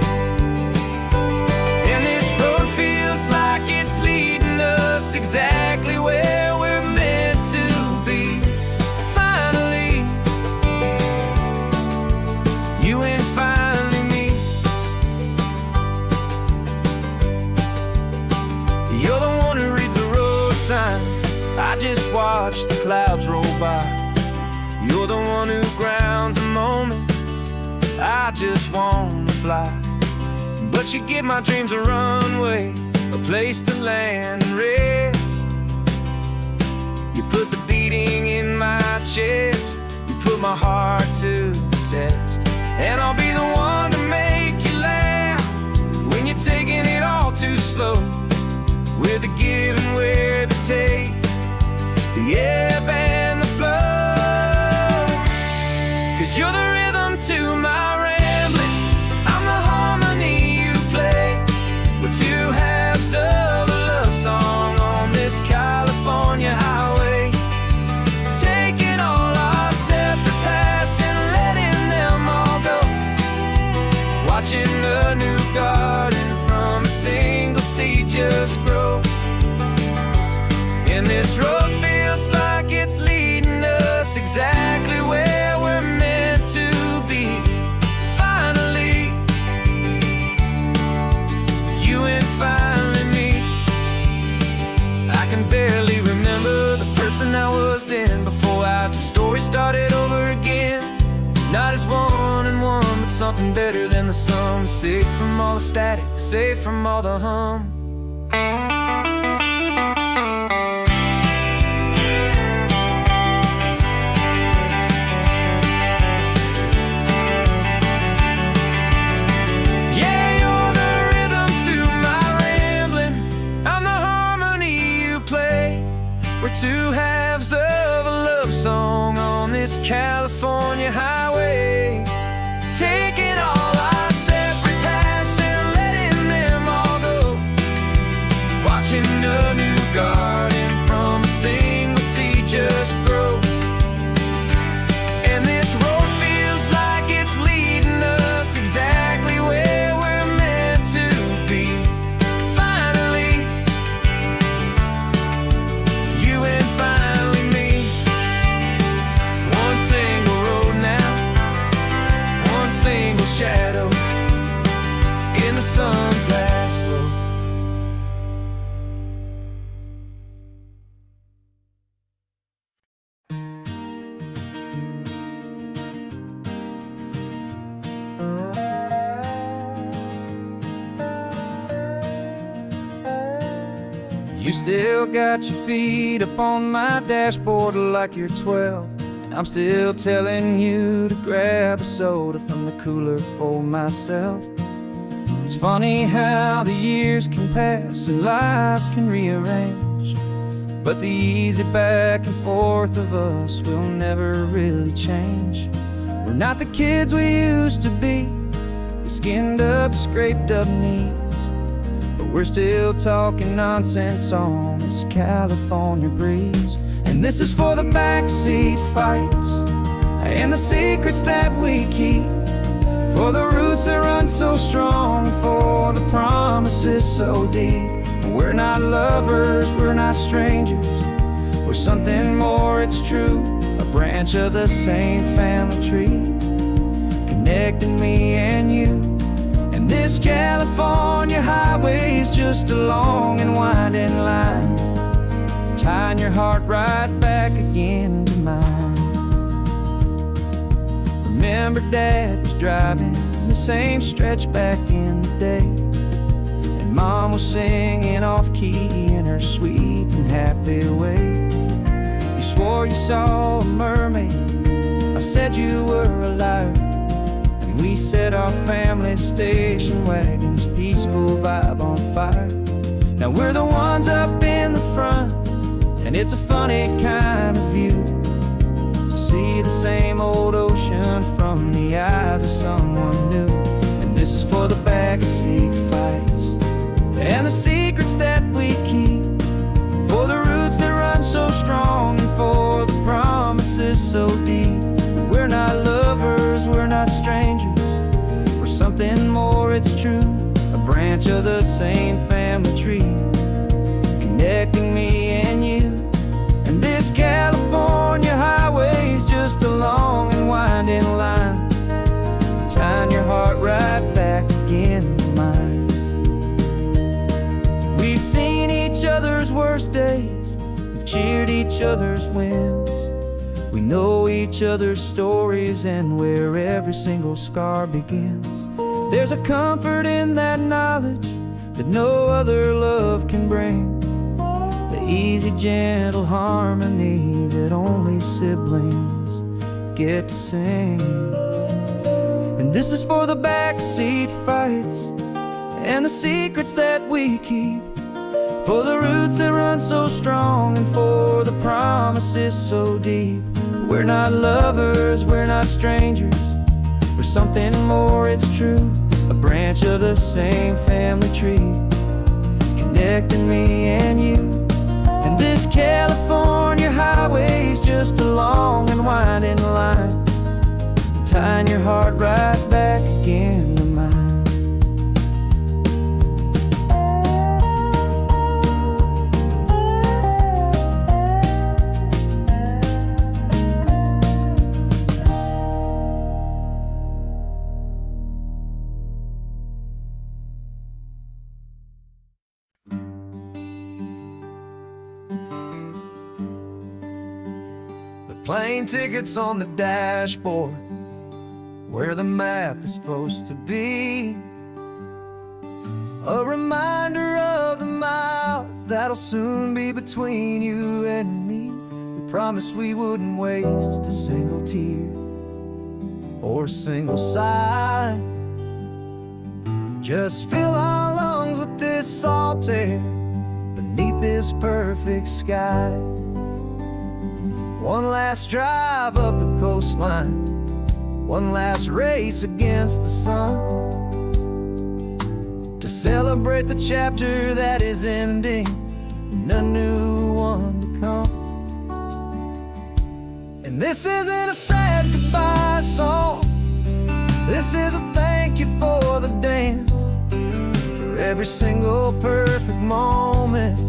And this road feels like it's leading us exactly where we're meant to be. Finally, you and finally me. You're the one who reads the road signs, I just watch the clouds roll by. You're the one who grounds the moment, I just wanna fly. But you give my dreams a runway, a place to land and rest. You put the beating in my chest, you put my heart to the test. And I'll be the one to make you laugh when you're taking it all too slow, with the give and with the take, the ebb and the flow. 'Cause you're the rhythm to my rambling, I'm the harmony you play. We're two halves of a love song on this California highway, taking all our separate paths and letting them all go, watching a new garden from a single seed just grow. And this road feels like it's leading us exactly where we're meant to be. Finally, you and finally me. I can barely remember the person I was then, before our two stories started over again. Not as one and one, but something better than the sum. Safe from all the static, safe from all the hum. We're two halves of a love song on this California highway, taking all our separate paths and letting them all go, watching a new garden from a single seed just grow. And this road feels like it's leading us exactly where we're meant to be. Finally, you and finally me. One single road now, one single shadow in the sun's last glow. You still got your feet up on my dashboard like you're 12, and I'm still telling you to grab a soda from the cooler for myself. It's funny how the years can pass and lives can rearrange, but the easy back and forth of us will never really change. We're not the kids we used to be, with skinned up, scraped up knees, but we're still talking nonsense on this California breeze. And this is for the backseat fights and the secrets that we keep, for the roots that run so strong, for the promises so deep. We're not lovers, we're not strangers, we're something more, it's true, a branch of the same family tree, connecting me and you. And This California highway is just a long and winding line, tying your heart right back again to mine. Remember Dad was driving the same stretch back in the day, and Mom was singing off-key in her sweet and happy way. You swore you saw a mermaid, I said you were a liar, and we set our family station wagon's peaceful vibe on fire. Now we're the ones up in the front, and it's a funny kind of view to see the same old ocean from the eyes of someone new. And this is for the backseat fights and the secrets that we keep, for the roots that run so strong and for the promises so deep. We're not lovers, we're not strangers, we're something more, it's true. A branch of the same family tree, connecting me and you. And this California highway is just a long and winding line, tying your heart right back again to mine. We've seen each other's worst days, we've cheered each other's wins. We know each other's stories and where every single scar begins. There's a comfort in that knowledge that no other love can bring, the easy, gentle harmony that only siblings get to sing. And this is for the backseat fights and the secrets that we keep, for the roots that run so strong and for the promises so deep. We're not lovers, we're not strangers, we're something more, it's true. A branch of the same family tree, connecting me and you. And this California highway is just a long and winding line, tying your heart right back again to mine. Plane tickets on the dashboard, where the map is supposed to be, a reminder of the miles that'll soon be between you and me. We promised we wouldn't waste a single tear or a single sigh, just fill our lungs with this salt air beneath this perfect sky. One last drive up the coastline, one last race against the sun, to celebrate the chapter that is ending and a new one to come. And this isn't a sad goodbye song, this is a thank you for the dance, for every single perfect moment,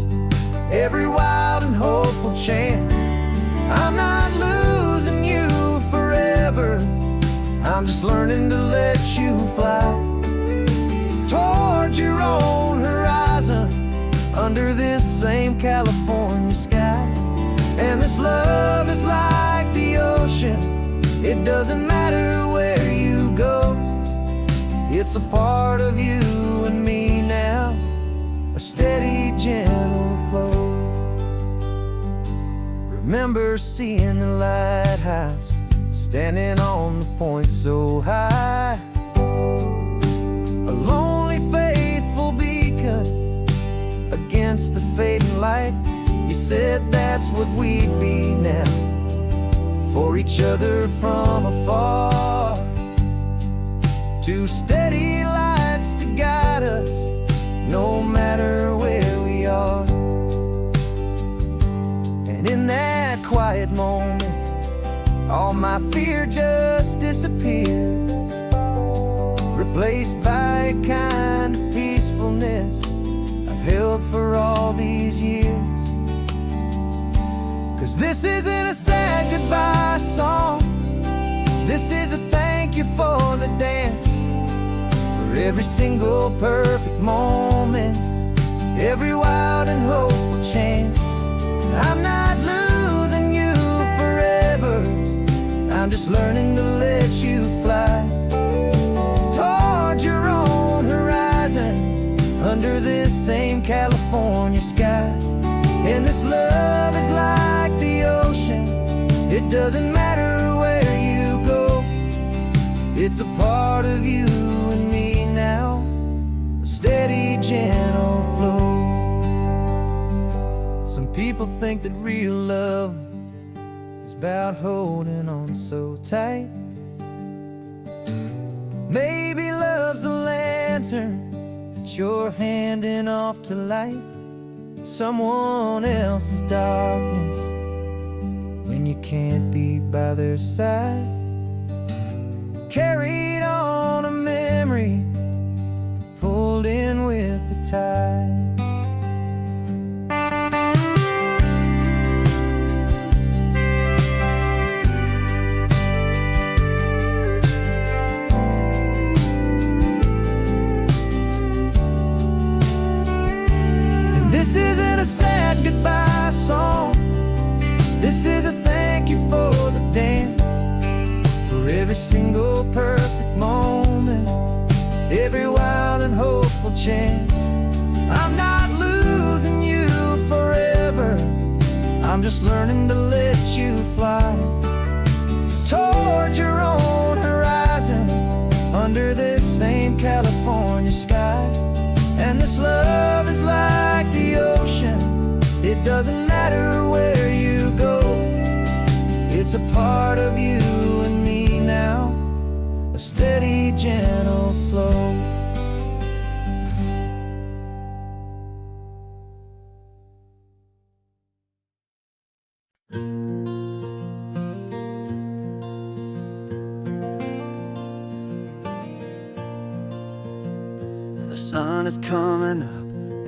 every wild and hopeful chance. I'm not losing you forever, I'm just learning to let you fly towards your own horizon, under this same California sky. And this love is like the ocean, it doesn't matter where you go, it's a part of you and me now, a steady, gentle flow. Remember seeing the lighthouse, standing on the point so high, a lonely, faithful beacon against the fading light. You said that's what we'd be now, for each other from afar, two steady lights to guide us, no matter where we are. And in that quiet moment, all my fear just disappeared, replaced by a kind of peacefulness I've held for all these years. 'Cause this isn't a sad goodbye song, this is a thank you for the dance, for every single perfect moment, every wild and hopeful chance. I'm not losing you forever, I'm just learning to let you fly towards your own horizon, under this same California sky. And this love is like the ocean, it doesn't matter where you go, it's a part of you and me now, a steady, gentle flow. Some people think that real love is about holding on so tight. Maybe love's a lantern that you're handing off to light someone else's darkness when you can't be by their side. Carried on a memory, pulled in with the tide. This isn't a sad goodbye song, this is a thank you for the dance, for every single perfect moment, every wild and hopeful chance. I'm not losing you forever, I'm just learning to let you fly towards your own horizon, under this same California sky. And this love is like the ocean, it doesn't matter where you go, it's a part of you and me now, a steady, gentle flow. The sun is coming up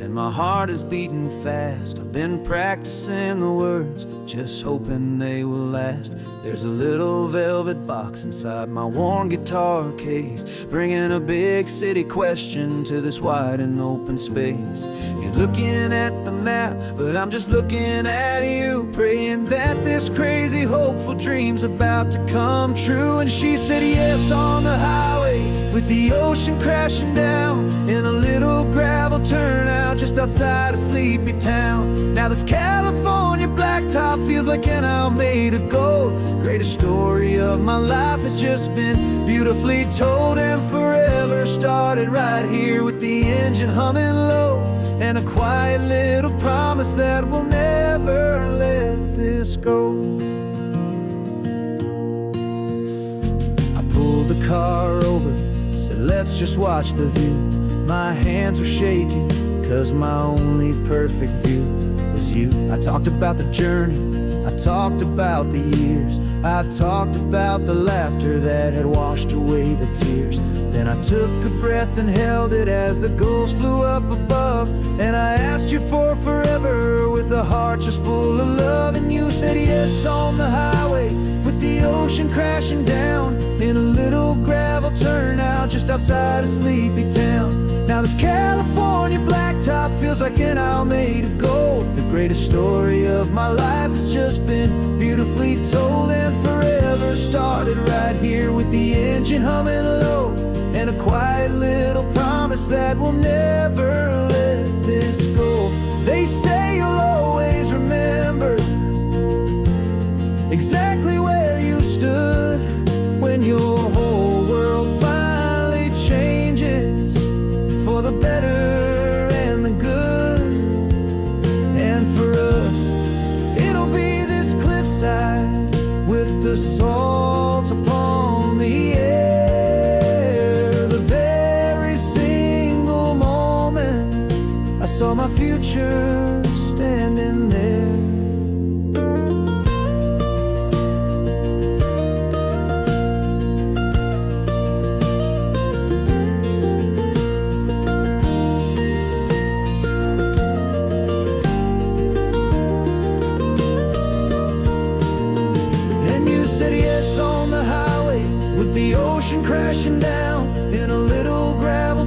and my heart is beating fast. I've been practicing the words, just hoping they will last. There's a little velvet box inside my worn guitar case, bringing a big city question to this wide and open space. You're looking at the map, but I'm just looking at you, praying that this crazy hopeful dream's about to come true. And she said yes on the highway, with the ocean crashing down, in a little gravel turnout just outside a sleepy town. Now this California blacktop feels like an hour made of gold. Greatest story of my life has just been beautifully told, and forever started right here with the engine humming low, and a quiet little promise that we'll never let this go. I pulled the car over, said let's just watch the view. My hands were shaking, cause my only perfect view was you. I talked about the journey, I talked about the years, I talked about the laughter that had washed away the tears. Then I took a breath and held it as the gulls flew up above, and I asked you for forever with a heart just full of love. And you said yes on the highway, with the ocean crashing down, in a little gravel turnout just outside a sleepy town. Now this California blacktop feels like an hour made of gold. The greatest story of my life has just been beautifully told, and forever started right here with the engine humming low, and a quiet little promise that we'll never let this go. They say you'll always remember exactly where you stood when your whole world finally changes for the better and the good. And for us, it'll be this cliffside with the salt upon the air. The very single moment I saw my future standing there. Crashing down in a little gravel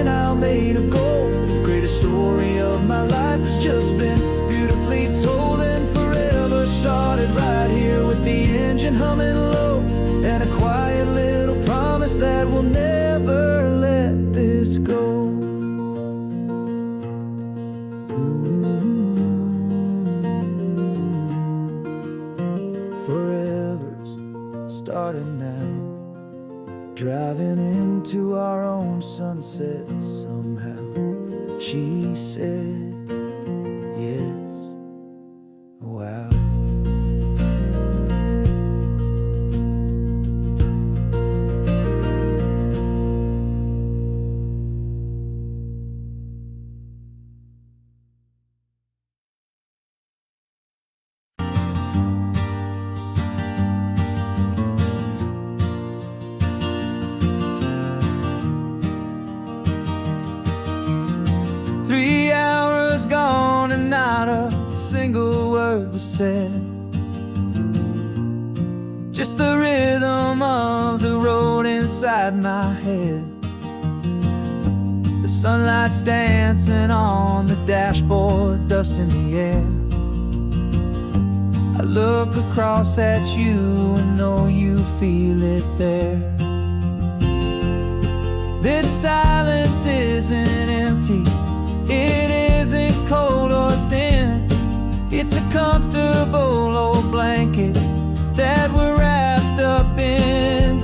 and I'll made of gold. The greatest story of my life has just been beautifully told, and forever started right here with the engine humming low, and a quiet little promise that we'll never let this go. Forever's starting now, driving into our own sunset somehow. She said, yes, wow. Gone and not a single word was said, just the rhythm of the road inside my head. The sunlight's dancing on the dashboard, dust in the air. I look across at you and know you feel it there. This silence isn't empty, it isn't cold or thin. It's a comfortable old blanket that we're wrapped up in.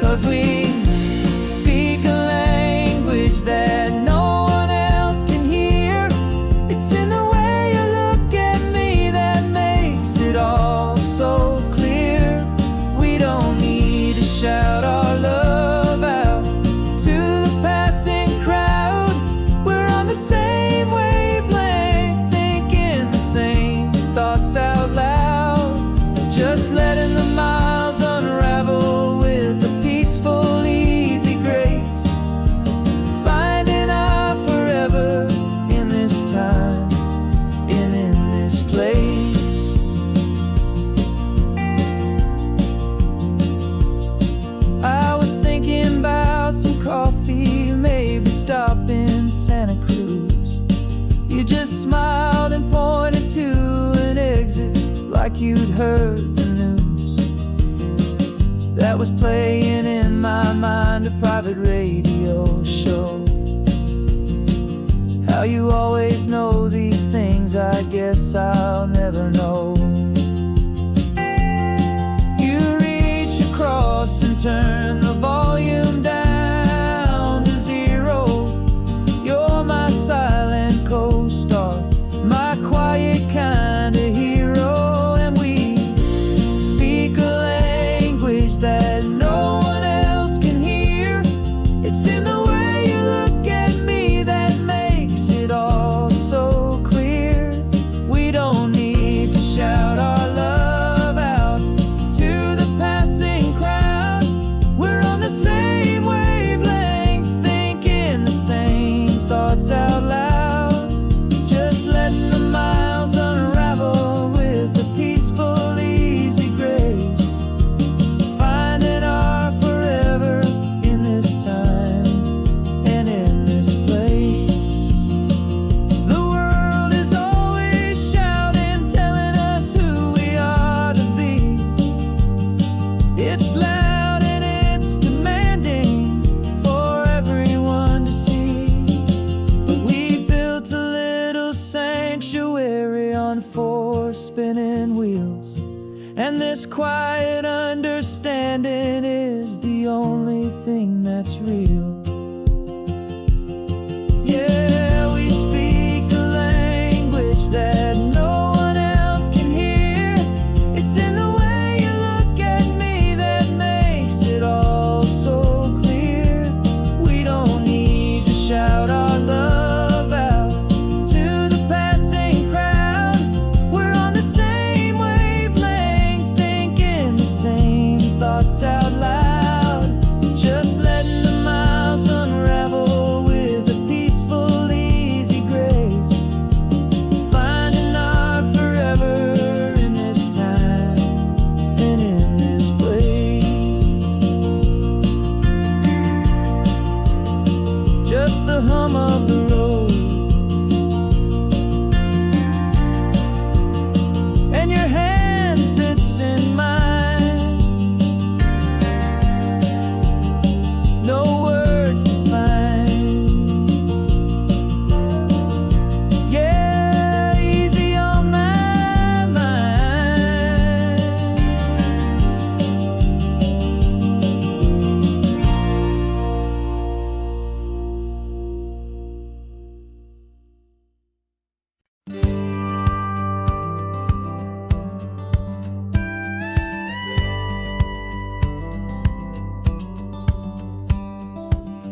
'Cause we speak a language that no one else can hear. It's in the way you look at me that makes it all so clear. We don't need to shout our love out to the passing crowd. We're on the same wavelength, thinking the same thoughts out loud. Just letting the miles unravel with a peaceful, easy grace. Finding our forever in this time and in this place. I was thinking about some coffee, maybe stop in Santa Cruz. You just smiled and pointed to an exit like you'd heard the news. That was playing in my mind, a private radio show. How you always know these things, I guess I'll never know. You reach across and turn the volume down to zero. You're my silent co-star, my quiet kind of hero. And we speak a language that no one else can hear. It's in the way you look at me that makes it all so clear. We don't need to shout our love out to the passing crowd. We're on the same wavelength, thinking the same thoughts out loud. Just letting the miles unravel with a peaceful, easy grace. Finding our forever in this time and in this place. The world is always shouting, telling us who we are to be. It's loud and it's demanding for everyone to see. But we built a little sanctuary on four spinning wheels, and this quiet understanding is the only thing that's real. Yeah, we speak a language that no one else can hear. It's in the way you look at me that makes it all so clear. We don't need to shout our love out to the passing crowd. We're on the same wavelength, thinking the same thoughts out loud. Just letting the miles just the hum of the road. And your hand fits in mine, no words to find. Yeah, easy on my mind.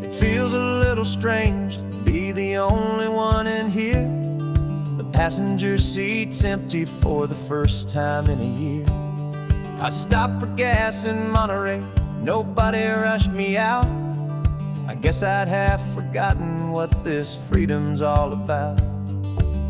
It feels a little strange to be the only one in here. The passenger seat's empty for the first time in a year. I stopped for gas in Monterey, nobody rushed me out. I guess I'd have forgotten what this freedom's all about.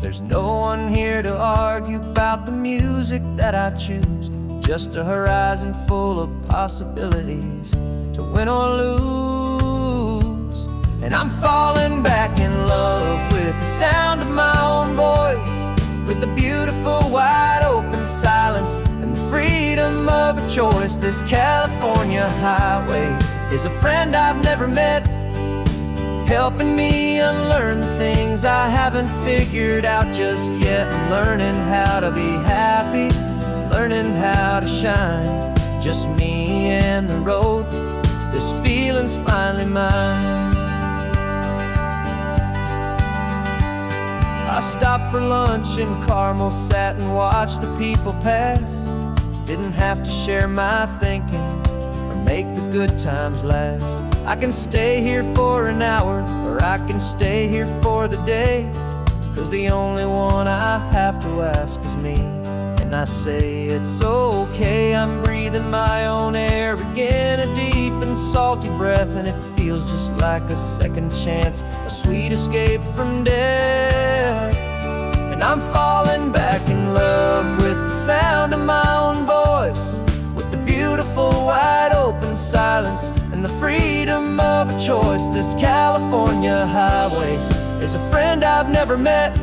There's no one here to argue about the music that I choose, just a horizon full of possibilities to win or lose. And I'm falling back in love with the sound of my own voice, with the beautiful wide open silence and the freedom of a choice. This California highway is a friend I've never met, helping me unlearn the things I haven't figured out just yet. I'm learning how to be happy, learning how to shine, just me and the road. This feeling's finally mine. I stopped for lunch in Carmel, sat and watched the people pass. Didn't have to share my thinking or make the good times last. I can stay here for an hour, or I can stay here for the day, 'cause the only one I have to ask is me. And I say it's okay, I'm breathing my own air again, a deep and salty breath, and it feels just like a second chance, a sweet escape from death. And I'm falling back in love with the sound of my own voice, with the beautiful wide open silence and the freedom of a choice. This California highway is a friend I've never met,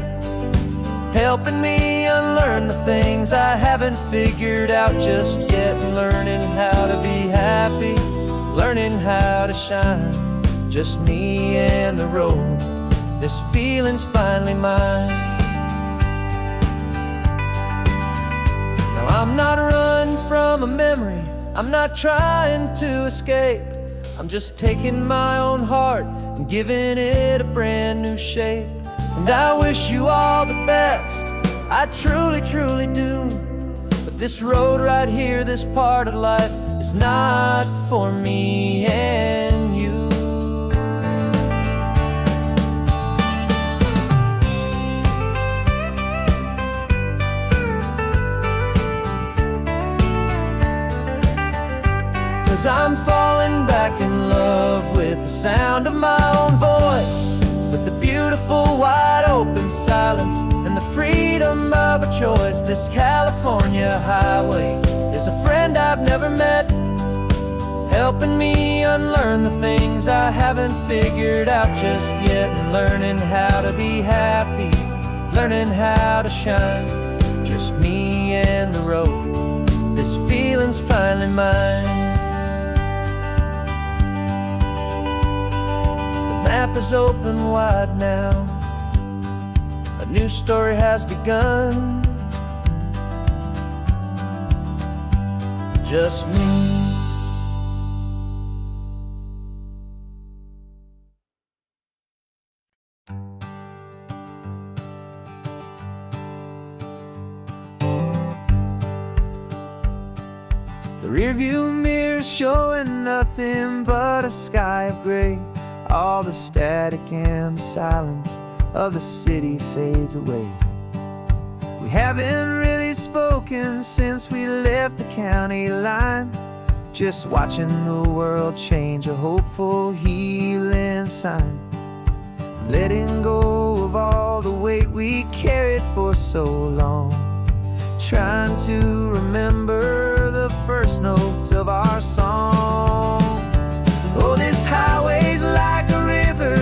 helping me unlearn the things I haven't figured out just yet. Learning how to be happy, learning how to shine, just me and the road. This feeling's finally mine. Now I'm not running from a memory, I'm not trying to escape. I'm just taking my own heart and giving it a brand new shape. And I wish you all the best, I truly, truly do. But this road right here, this part of life, is not for me and you. 'Cause I'm falling back in love with the sound of my own voice, with the beautiful wide open silence and the freedom of a choice. This California highway is a friend I've never met, helping me unlearn the things I haven't figured out just yet. And learning how to be happy, learning how to shine, just me and the road. This feeling's finally mine. The map is open wide now, a new story has begun, just me. The rearview mirror's showing nothing but a sky of gray. All the static and the silence of the city fades away. We haven't really spoken since we left the county line, just watching the world change, a hopeful healing sign. Letting go of all the weight we carried for so long, trying to remember the first notes of our song. Oh, this highway's like a river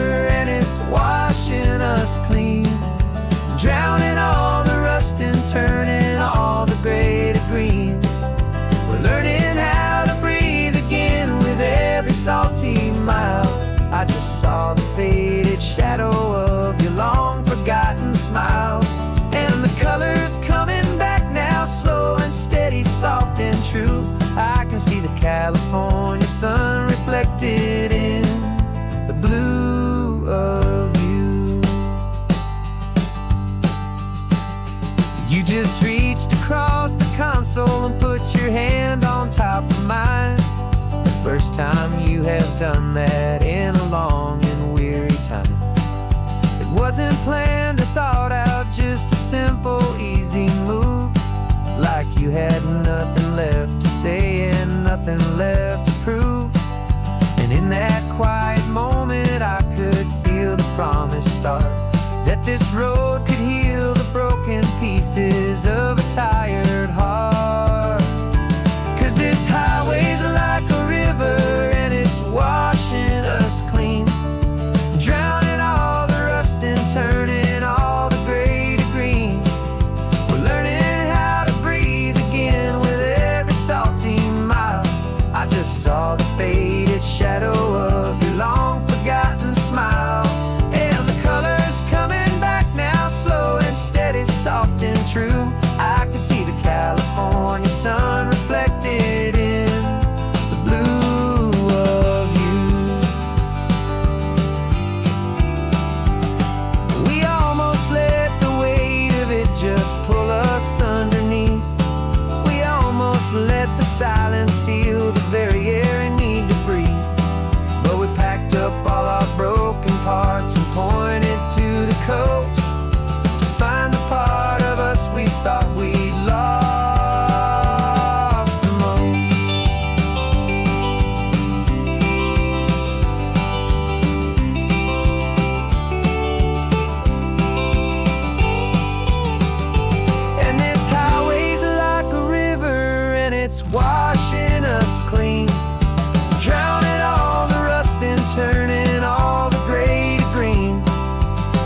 California sun reflected in the blue of you. You just reached across the console and put your hand on top of mine. The first time you have done that in a long and weary time. It wasn't planned or thought out, just a simple, easy move. Like you had nothing left to say and nothing left to prove. And in that quiet moment I could feel the promise start, that this road could heal the broken pieces of a tired heart. 'Cause this highway's like a river and it's washing us clean, drowning all the rust and turning all the gray to green. We're learning how to breathe again with every salty mile. I just saw the faded shadow of your long forgotten smile. And the colors coming back now, slow and steady, soft and true. I can see the California sun reflected in the blue of you. We almost let the weight of it just pull us underneath. We almost let the silence steal the very air I need to breathe. But we packed up all our broken parts and pointed to the coast to find the part of us we thought we'd lost the most. And this highway's like a river and it's washing us clean, drowning all the rust and turning all the gray to green.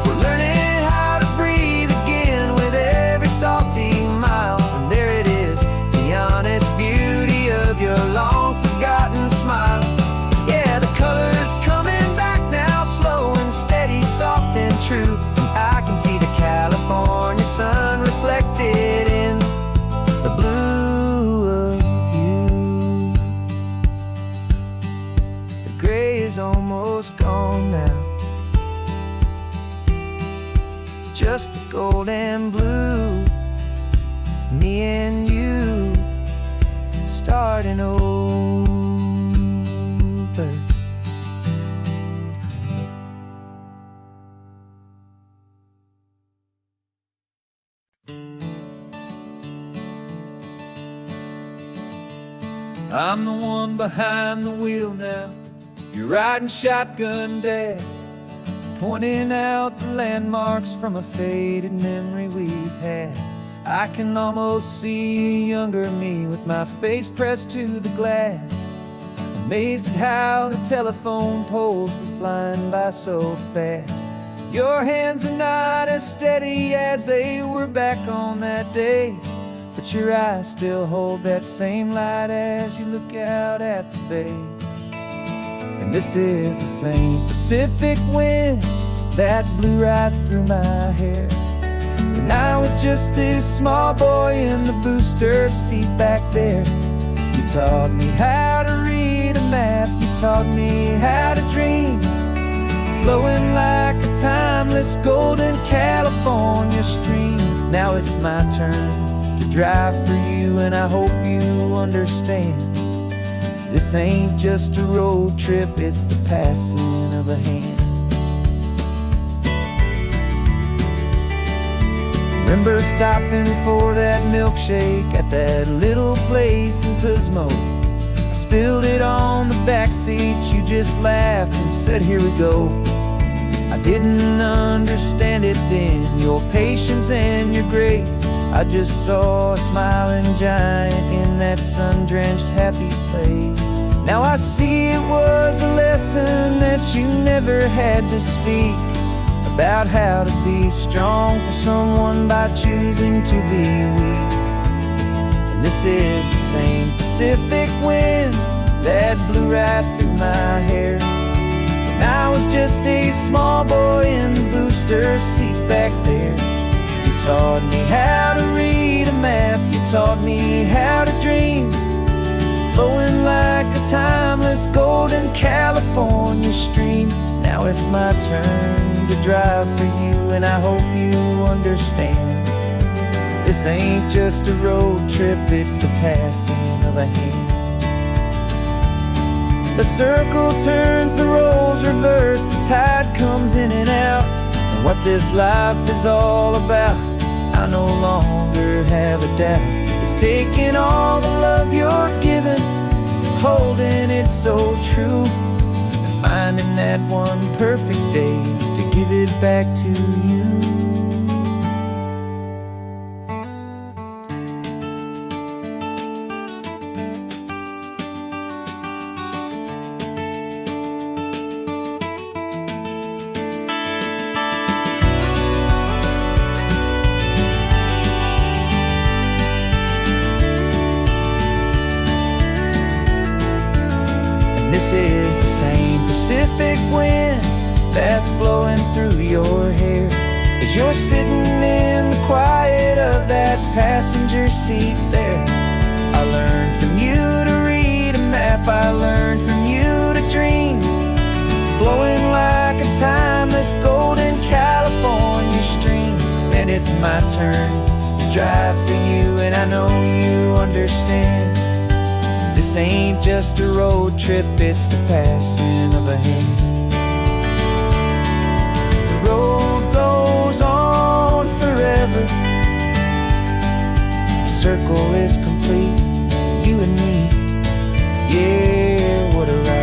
We're learning how to breathe again with every salty mile. And there it is, the honest beauty of your long forgotten smile. Yeah, the colors coming back now, slow and steady, soft and true. I can see the California sun reflected in the blue of you. The gray is almost gone now, just the gold and blue. Me and you starting over. I'm the one behind the wheel now. You're riding shotgun, Dad, pointing out the landmarks from a faded memory we've had. I can almost see a younger me with my face pressed to the glass, amazed at how the telephone poles were flying by so fast. Your hands are not as steady as they were back on that day, but your eyes still hold that same light as you look out at the bay. And this is the same Pacific wind that blew right through my hair when I was just a small boy in the booster seat back there. You taught me how to read a map, you taught me how to dream, flowing like a timeless golden California stream. Now it's my turn to drive for you, and I hope you understand. This ain't just a road trip, it's the passing of a hand. Remember stopping for that milkshake at that little place in Pismo? I spilled it on the back seat, you just laughed and said, here we go. I didn't understand it then, your patience and your grace. I just saw a smiling giant in that sun-drenched happy place. Now I see it was a lesson that you never had to speak, about how to be strong for someone by choosing to be weak. And this is the same Pacific wind that blew right through my hair when I was just a small boy in the booster seat back there. You taught me how to read a map, you taught me how to dream, flowing like a timeless golden California stream. Now it's my turn to drive for you, and I hope you understand. This ain't just a road trip, it's the passing of a hand. The circle turns, the roles reverse, the tide comes in and out. And what this life is all about, I no longer have a doubt. It's taking all the love you're giving, holding it so true, and finding that one perfect day to give it back to you. This is the same Pacific wind that's blowing through your hair as you're sitting in the quiet of that passenger seat there. I learned from you to read a map, I learned from you to dream, flowing like a timeless golden California stream. And it's my turn to drive for you, and I know you understand. This ain't just a road trip, it's the passing of a hand. The road goes on forever, the circle is complete, you and me, yeah, what a ride.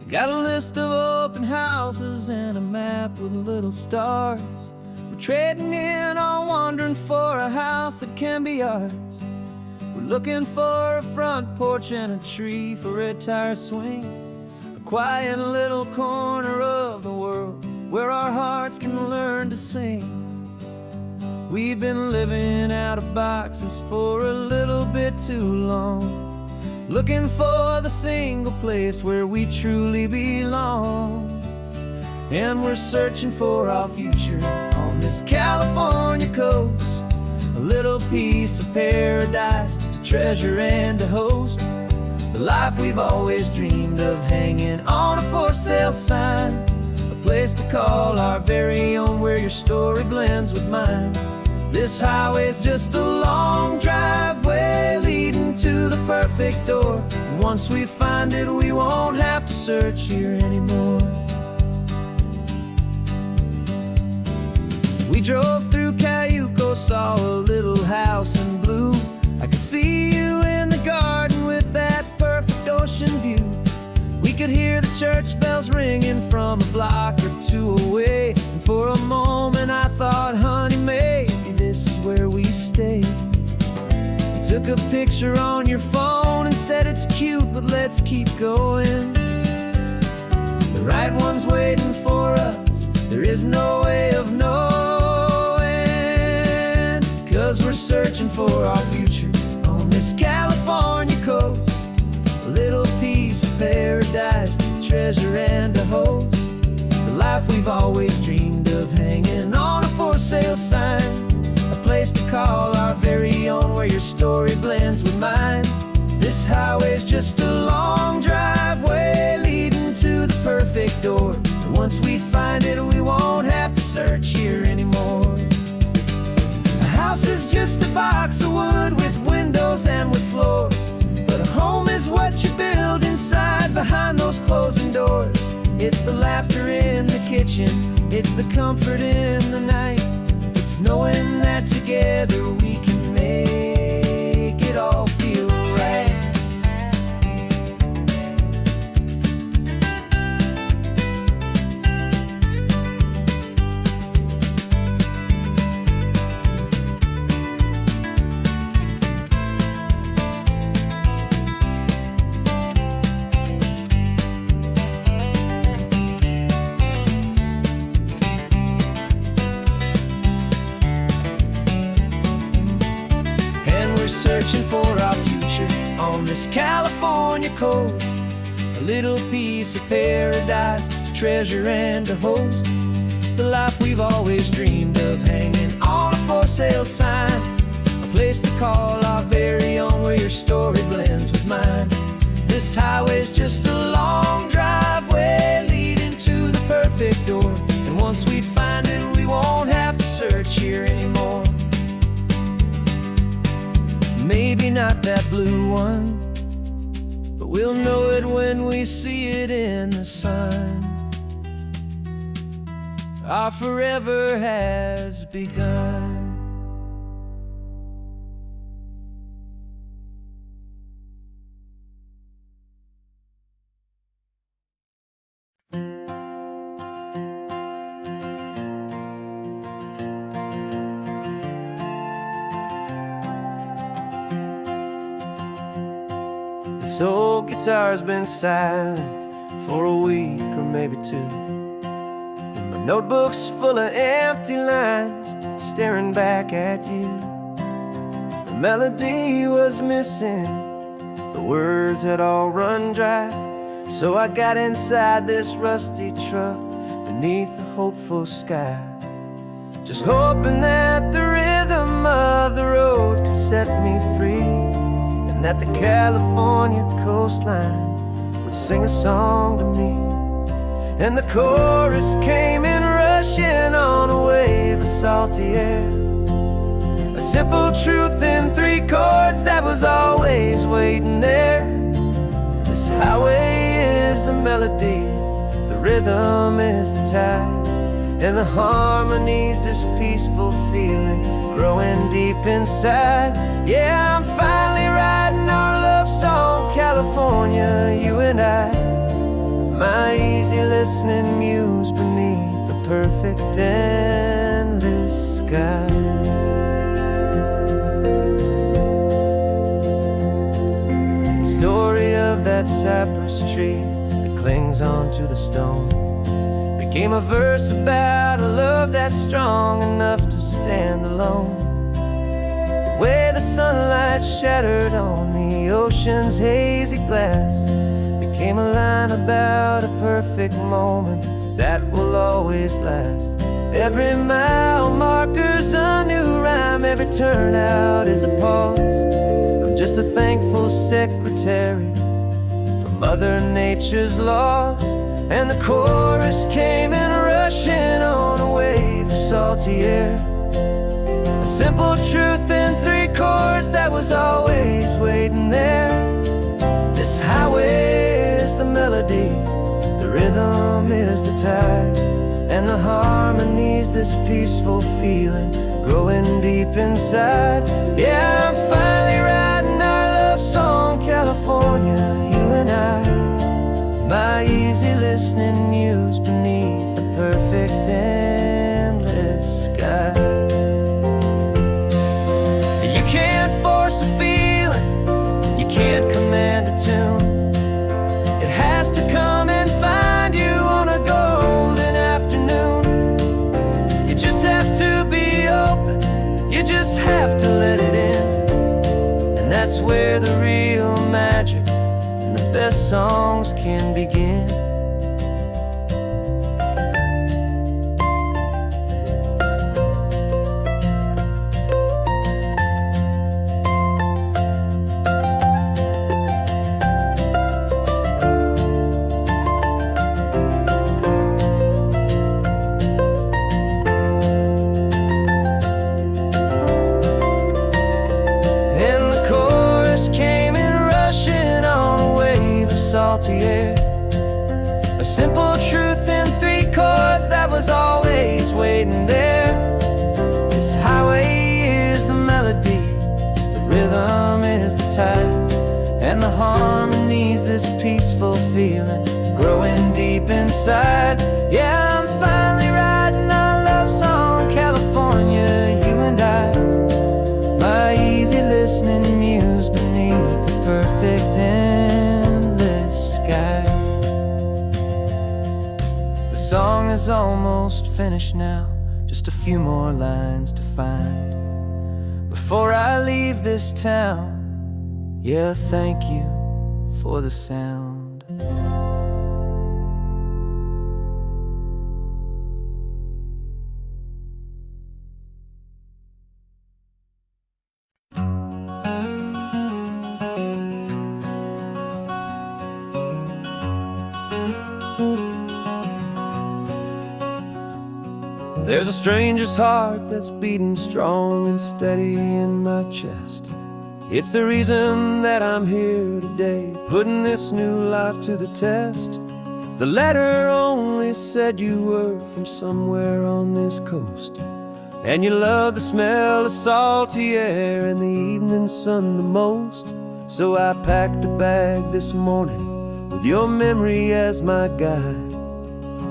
Got a list of open houses and a map with little stars. We're trading in or wandering for a house that can be ours. We're looking for a front porch and a tree for a tire swing, a quiet little corner of the world where our hearts can learn to sing. We've been living out of boxes for a little bit too long, looking for the single place where we truly belong. And we're searching for our future on this California coast, a little piece of paradise to treasure and to host, the life we've always dreamed of hanging on a for sale sign, a place to call our very own where your story blends with mine. This highway's just a long driveway leading to the perfect door, and once we find it we won't have to search here anymore. We drove through Cayuco, saw a little house in blue. I could see you in the garden with that perfect ocean view. We could hear the church bells ringing from a block or two away, and for a moment I thought, honey, maybe this is where we stay. You took a picture on your phone and said it's cute, but let's keep going. The right one's waiting for us, there is no way of knowing, 'cause we're searching for our future on this California coast, a little piece of paradise to treasure and to host, the life we've always dreamed of hanging on a for sale sign, a place to call our very own where your story blends with mine. This highway's just a long driveway leading to the perfect door, and once we find it we won't have to search here anymore. A house is just a box of wood with windows and with floors, but a home is what you build inside behind those closing doors. It's the laughter in the kitchen, it's the comfort in the night, it's knowing that together we can make it all feel right. searching for our future on this California coast. A little piece of paradise to treasure and to host. The life we've always dreamed of, hanging on a for sale sign. A place to call our very own, where your story blends with mine. This highway's just a long driveway leading to the perfect door. And once we find it, we won't have to search here anymore. Maybe not that blue one, but we'll know it when we see it in the sun. Our forever has begun. This old guitar's been silent for a week or maybe two, and my notebook's full of empty lines staring back at you. The melody was missing, the words had all run dry. So I got inside this rusty truck beneath a hopeful sky, just hoping that the rhythm of the road could set me free, and that the California coastline would sing a song to me. And the chorus came in rushing on a wave of salty air, a simple truth in 3 chords that was always waiting there. This highway is the melody, the rhythm is the tide, and the harmony's this peaceful feeling growing deep inside. Yeah, I'm finally writing our love song, California, you and I. My easy listening muse beneath the perfect endless sky. The story of that cypress tree that clings onto the stone became a verse about a love that's strong enough to stand alone. The way the sunlight shattered on the ocean's hazy glass became a line about a perfect moment that will always last. Every mile marker's a new rhyme, every turnout is a pause. I'm just a thankful secretary for Mother Nature's laws. And the chorus came in rushing on a wave of salty air, a simple truth in 3 chords that was always waiting there. This highway is the melody, the rhythm is the tide, and the harmony's this peaceful feeling growing deep inside. Yeah, I'm finally writing our love song, California, you and I. My easy listening muse beneath the perfect endless sky. You can't force a feeling, you can't command a tune. It has to come and find you on a golden afternoon. You just have to be open, you just have to let it in. And that's where the real magic, the best songs can begin. And the chorus came in rushing on a wave of salty air, a simple truth in 3 chords that was always waiting there. This highway is the melody, the rhythm is the tide, and the harmony's this peaceful feeling growing deep inside. Yeah, I'm finally writing our love song, California, you and I. My easy listening muse beneath the perfect endless sky. The song is almost finished now, just a few more lines to find. But before I leave this town. Yeah, thank you for the sound. There's a stranger's heart that's beating strong and steady in my chest. It's the reason that I'm here today, putting this new life to the test. The letter only said you were from somewhere on this coast, and you love the smell of salty air and the evening sun the most. So I packed a bag this morning with your memory as my guide,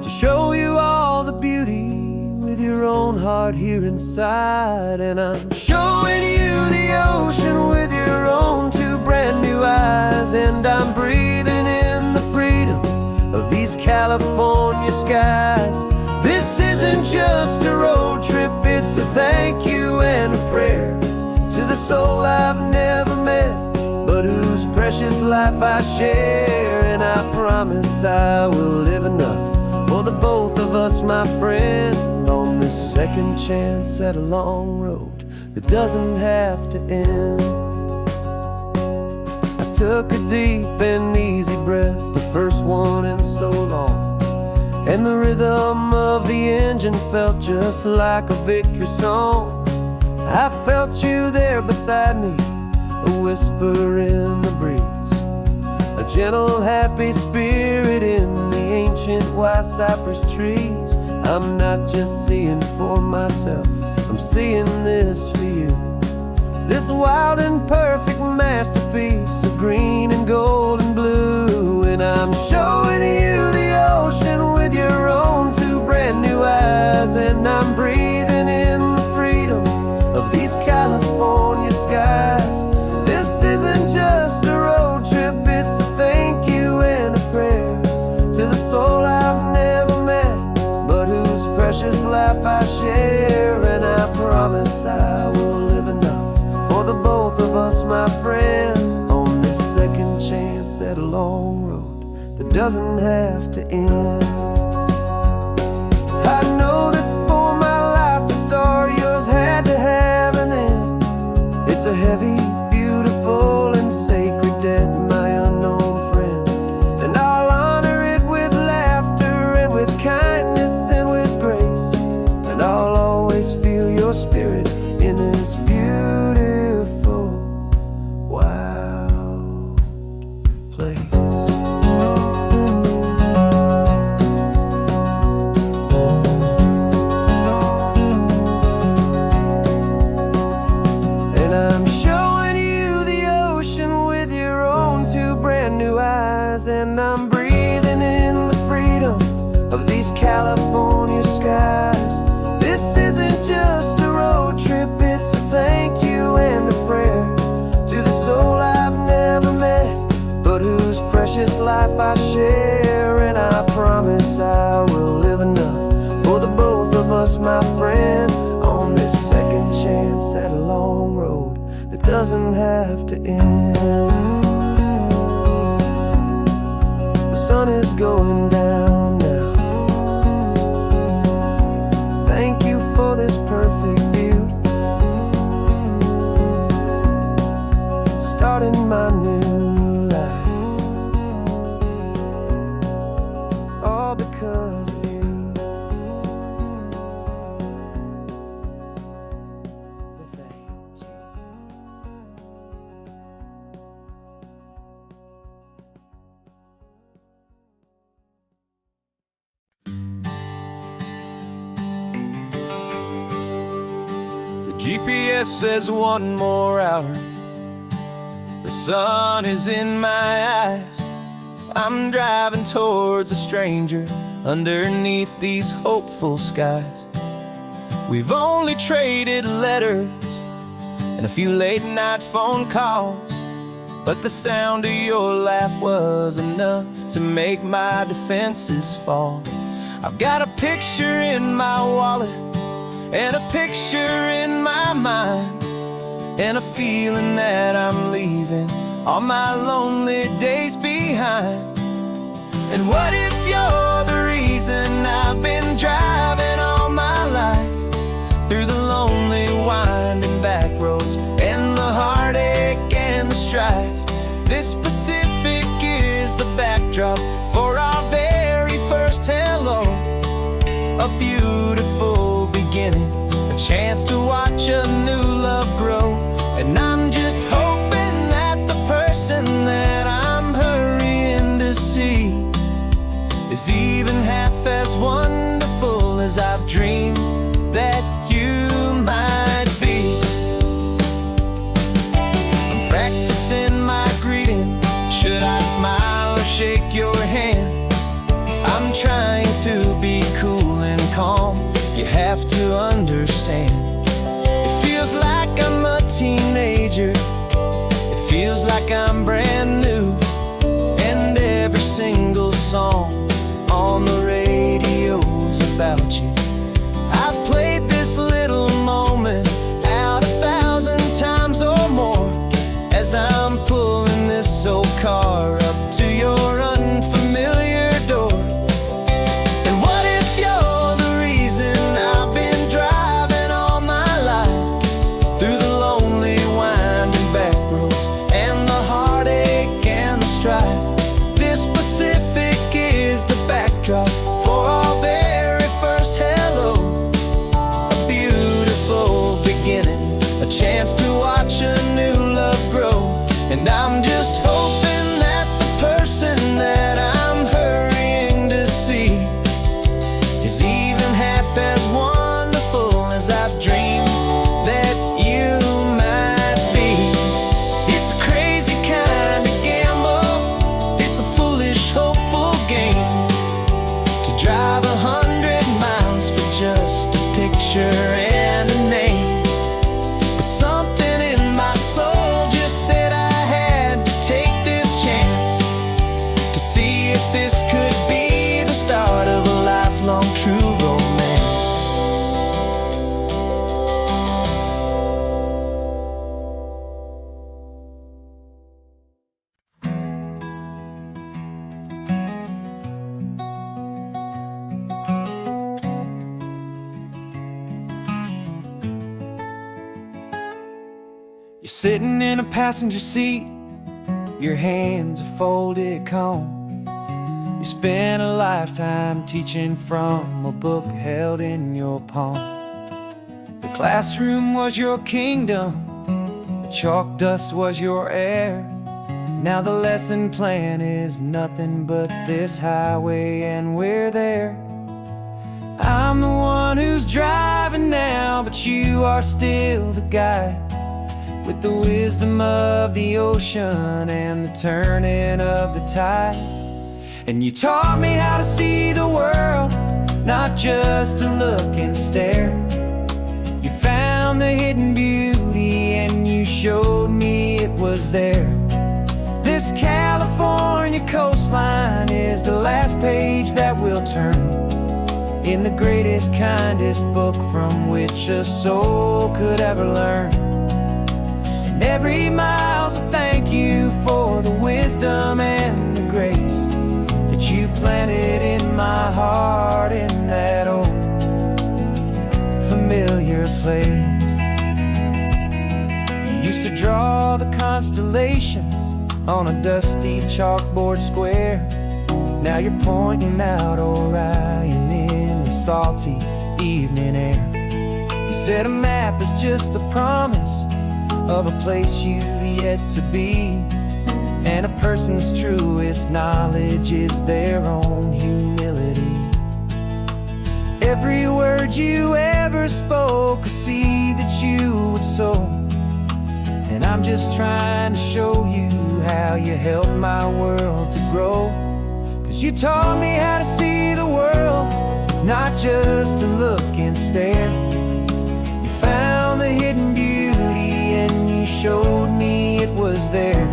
to show you all the beauty with your own heart here inside. And I'm showing you the ocean with your own two brand new eyes, and I'm breathing in the freedom of these California skies. This isn't just a road trip, it's a thank you and a prayer to the soul I've never met, but whose precious life I share. And I promise I will live enough for the both of us, my friend, on this second chance at a long road that doesn't have to end. I took a deep and easy breath, the first one in so long, and the rhythm of the engine felt just like a victory song. I felt you there beside me, a whisper in the breeze, a gentle happy spirit in the ancient white cypress trees. I'm not just seeing for myself, I'm seeing this for you, this wild and perfect masterpiece of green and gold and blue. And I'm showing you the ocean with your own two brand new eyes, and I'm breathing in the freedom of these California skies. This isn't just a road trip, it's a thank you and a prayer to the soul I've never met, but whose precious life I share. And I promise I will live enough for the both of us, my friend, on this second chance at a long road that doesn't have to end. I know that for my life to start, yours had to have an end. It's a heavy, beautiful, and sacred debt, my unknown friend, and I'll honor it with laughter and with kindness and with grace, and I'll always feel your spirit in this beautiful, wild place. And I'm showing you the ocean with your own two brand new eyes, and I'm breathing in the freedom of these California skies. This isn't just a road trip, it's a thank you and a prayer to the soul I've never met, but whose precious life I share. And I promise I will live enough for the both of us, my friend, on this second chance at a long road that doesn't have to end. The sun is going down now. Thank you for this perfect view, starting my new life, all because of you. Thank you. GPS says one more hour, the sun is in my eyes. I'm driving towards a stranger underneath these hopeful skies. We've only traded letters and a few late night phone calls, but the sound of your laugh was enough to make my defenses fall. I've got a picture in my wallet and a picture in my mind, and a feeling that I'm leaving all my lonely days behind. And what if you're the reason I've been driving all my life through the lonely winding back roads and the heartache and the strife? This Pacific is the backdrop for our very first hello, a beautiful beginning, a chance to watch a new love grow. And I'm just hoping that the person that I'm hurrying to see is even half as wonderful as I've dreamed that you might be. I'm practicing my greeting. Should I smile or shake your hand? I'm trying to be cool and calm. You have to understand. It feels like I'm a teenager. It feels like I'm brand new. And every single song on the radio's about you. I've played this little moment out 1,000 times or more as I'm pulling this old car up to your unfamiliar door. And what if you're the reason I've been driving all my life through the lonely winding back roads and the heartache and the strife? This Pacific is the backdrop for our very first hello, a beautiful beginning, a chance to watch a new love grow. And I'm just hoping that the person that I'm hurrying to see is even half as wonderful as I've dreamed that you might be. It's a crazy kind of gamble. It's a foolish, hopeful game to drive 100 miles for just a picture and a name. But something in my soul just said I had to take this chance to see if this could be the start of a lifelong true romance. You're sitting in a passenger seat, your hands are folded calm. You spent a lifetime teaching from a book held in your palm. The classroom was your kingdom, the chalk dust was your air. Now the lesson plan is nothing but this highway and we're there. I'm the one who's driving now, but you are still the guide, with the wisdom of the ocean and the turning of the tide. And you taught me how to see the world, not just to look and stare. You found the hidden beauty and you showed me it was there. This California coastline is the last page that we'll turn in the greatest, kindest book from which a soul could ever learn. And every mile's a thank you for the wisdom and the grace that you planted in my heart in that old familiar place. You used to draw the constellations on a dusty chalkboard square. Now you're pointing out Orion in the salty evening air. You said a map is just a promise of a place you've yet to be, and a person's truest knowledge is their own humility. Every word you ever spoke, a seed that you would sow, and I'm just trying to show you how you helped my world to grow. 'Cause you taught me how to see the world, not just to look and stare. You found the hidden beauty and you showed me it was there.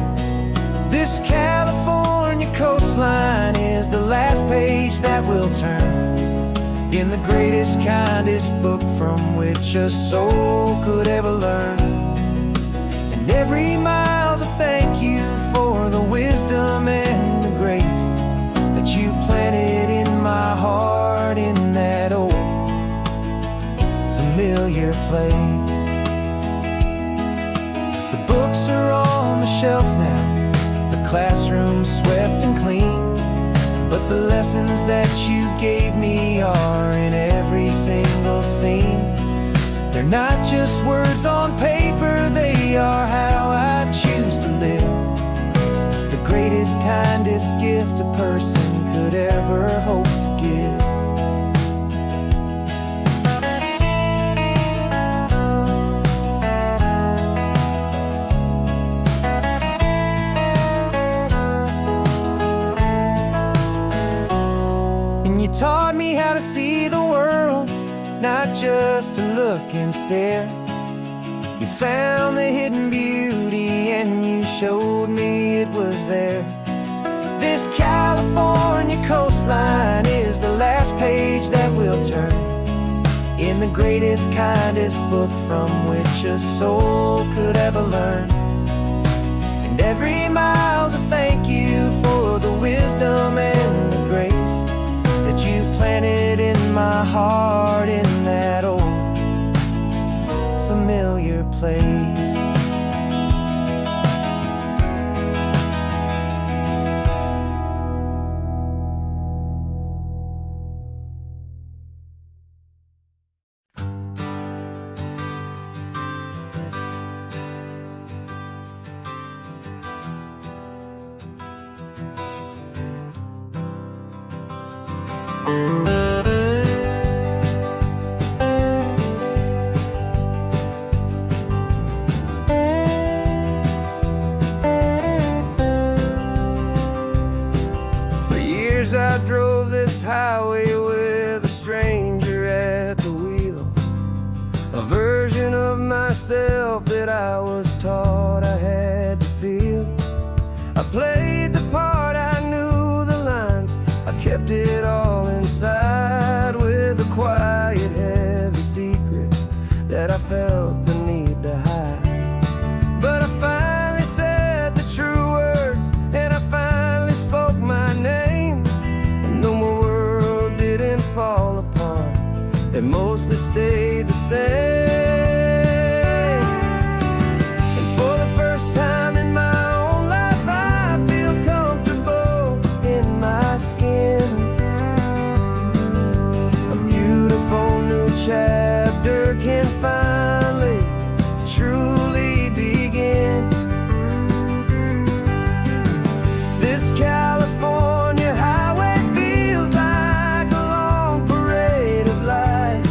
This California coastline is the last page that we'll turn in the greatest, kindest book from which a soul could ever learn. every mile's a thank you for the wisdom and the grace that you planted in my heart in that old familiar place. The books are on the shelf now, the classroom swept and clean, but the lessons that you gave me are in every single scene. They're not just words on paper, they are how I choose to live. The greatest, kindest gift a person could ever hope to give. You taught me how to see the world, not just to look and stare. You found the hidden beauty and you showed me it was there. This California coastline is the last page that we'll turn in the greatest, kindest book from which a soul could ever learn. And every mile's a thank you for the wisdom and the grace that you planted in my heart in that old familiar place. For years I drove this highway with a stranger at the wheel, a version of myself that I was taught I had to feel. I played the part, I knew the lines, I kept it all inside with a quiet, heavy secret that I felt the need to hide. But I finally said the true words, and I finally spoke my name. And though my world didn't fall apart, it mostly stayed the same. And for the first time in my own life, I feel comfortable in my skin. A beautiful new chapter can finally truly begin. This California highway feels like a long parade of light,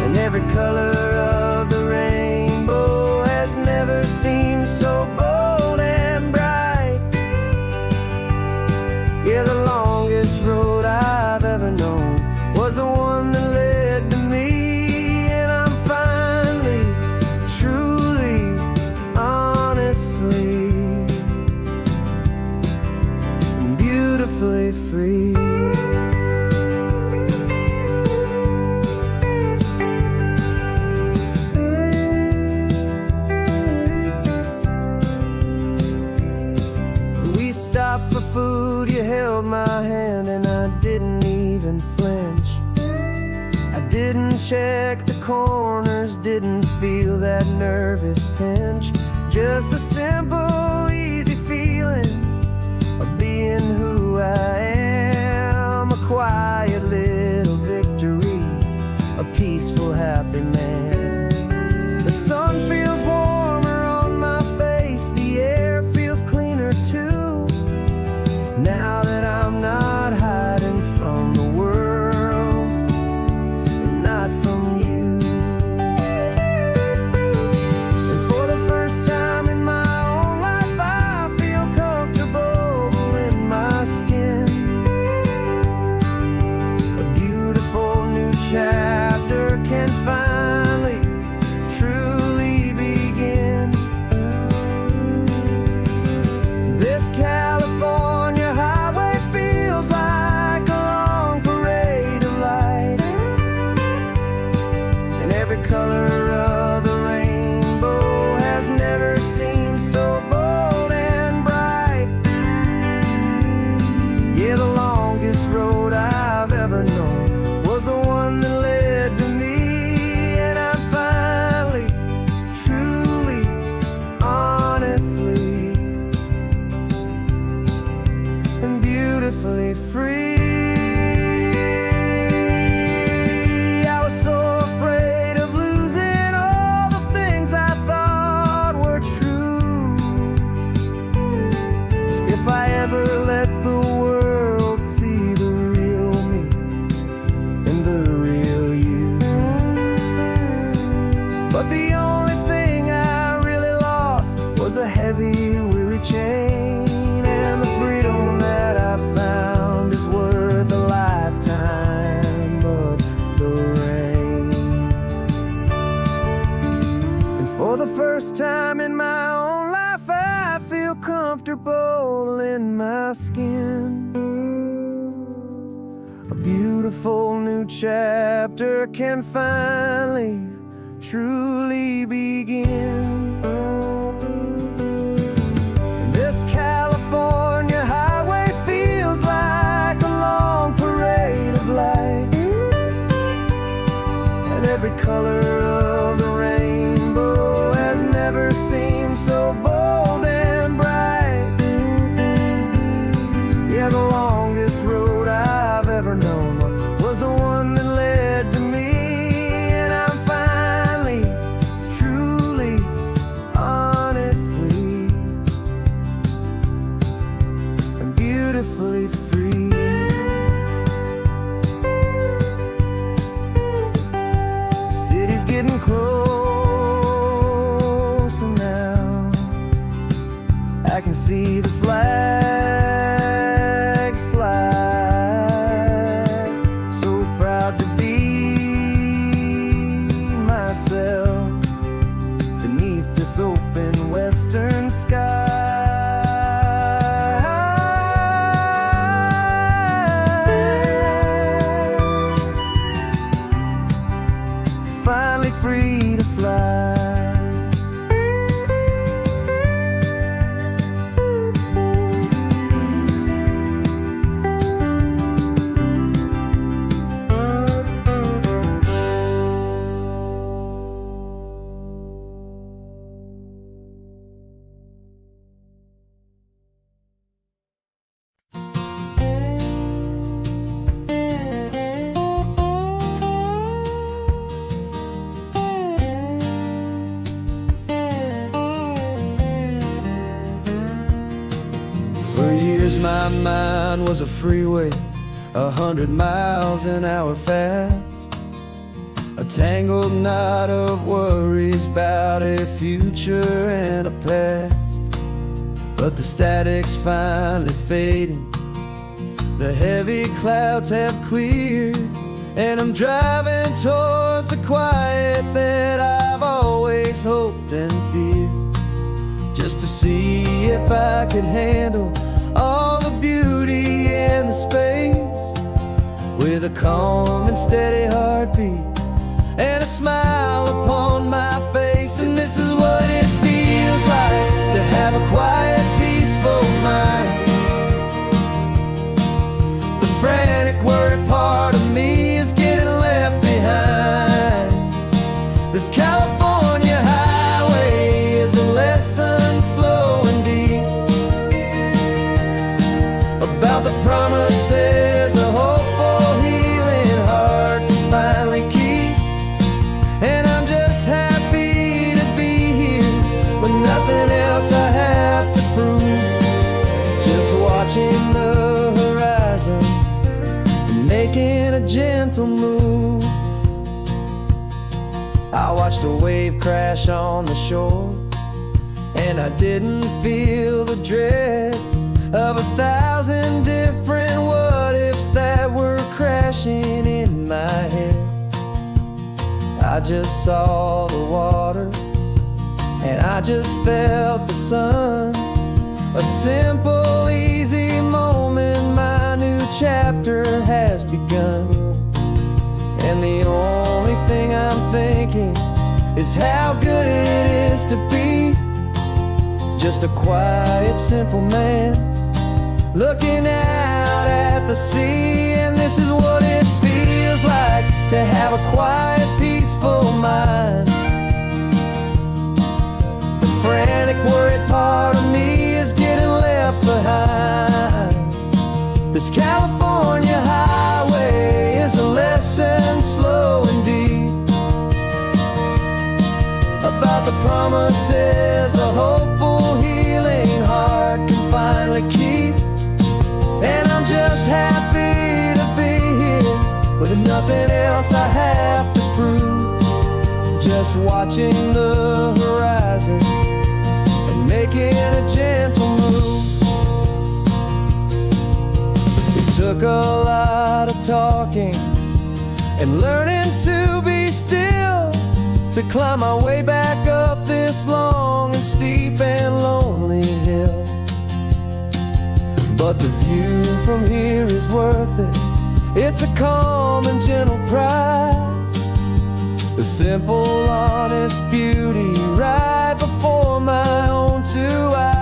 and every color of the rainbow has never seemed so bold and bright. Yeah, the longest road I've ever known was the one that led to me, and I'm finally, truly, honestly, and beautifully free. We stopped for food, you held my hand, and I didn't even flinch. I didn't check the corners, didn't feel that nervous pinch. Just a simple, easy feeling of being who I am. A quiet little victory, a peaceful, happy man. The sun feels warmer on my face, the air feels cleaner too, now that I'm not hiding from the world, and not from you. And for the first time in my own life, beautifully free. I was so afraid of losing all the things I thought were true. If I ever let the world see the real me and the real you. But the only thing I really lost was a heavy, weary chain. And the freedom that I found is worth a lifetime of the rain. And for the first time in my own life, I feel comfortable in my skin. A beautiful new chapter can finally truly begin. This California highway feels like a long parade of light, and every color of the rainbow has never seemed so bold and bright. Yeah, the longest road I've ever known was the one that led to me. And I'm finally, truly, honestly, and beautifully free. The city's getting closer now. I can see the flags fly. So proud to be myself beneath this open western sky. Finally free to fly. For years my mind was a freeway, 100 miles an hour fast. A tangled knot of worries about a future and a past. But the static's finally fading, the heavy clouds have cleared, and I'm driving towards the quiet that I've always hoped and feared. Just to see if I could handle all the beauty and the space, with a calm and steady heartbeat and a smile upon my face. And this is what it feels like to have a quiet, peaceful mind. The frantic, worried part of me is getting left behind. This California highway is a lesson slow and deep about the promises a hopeful, healing heart can finally keep. And I'm just happy to be here with nothing else I have to prove. Just watching the horizon and making a gentle move. I watched a wave crash on the shore, and I didn't feel the dread of 1,000 different what-ifs that were crashing in my head. I just saw the water, and I just felt the sun. A simple, easy moment, my new chapter has begun. And the only thing I'm thinking is how good it is to be just a quiet, simple man looking out at the sea. And this is what it feels like to have a quiet, peaceful mind. The frantic, worried part of me is getting left behind. This California highway is a lesson slow and deep about the promises a hopeful, healing heart can finally keep. And I'm just happy to be here with nothing else I have to prove, just watching the horizon and making a gentle move. It took a lot of talking and learning to be still to climb my way back up this long and steep and lonely hill. But the view from here is worth it. It's a calm and gentle prize, the simple, honest beauty right before my own two eyes.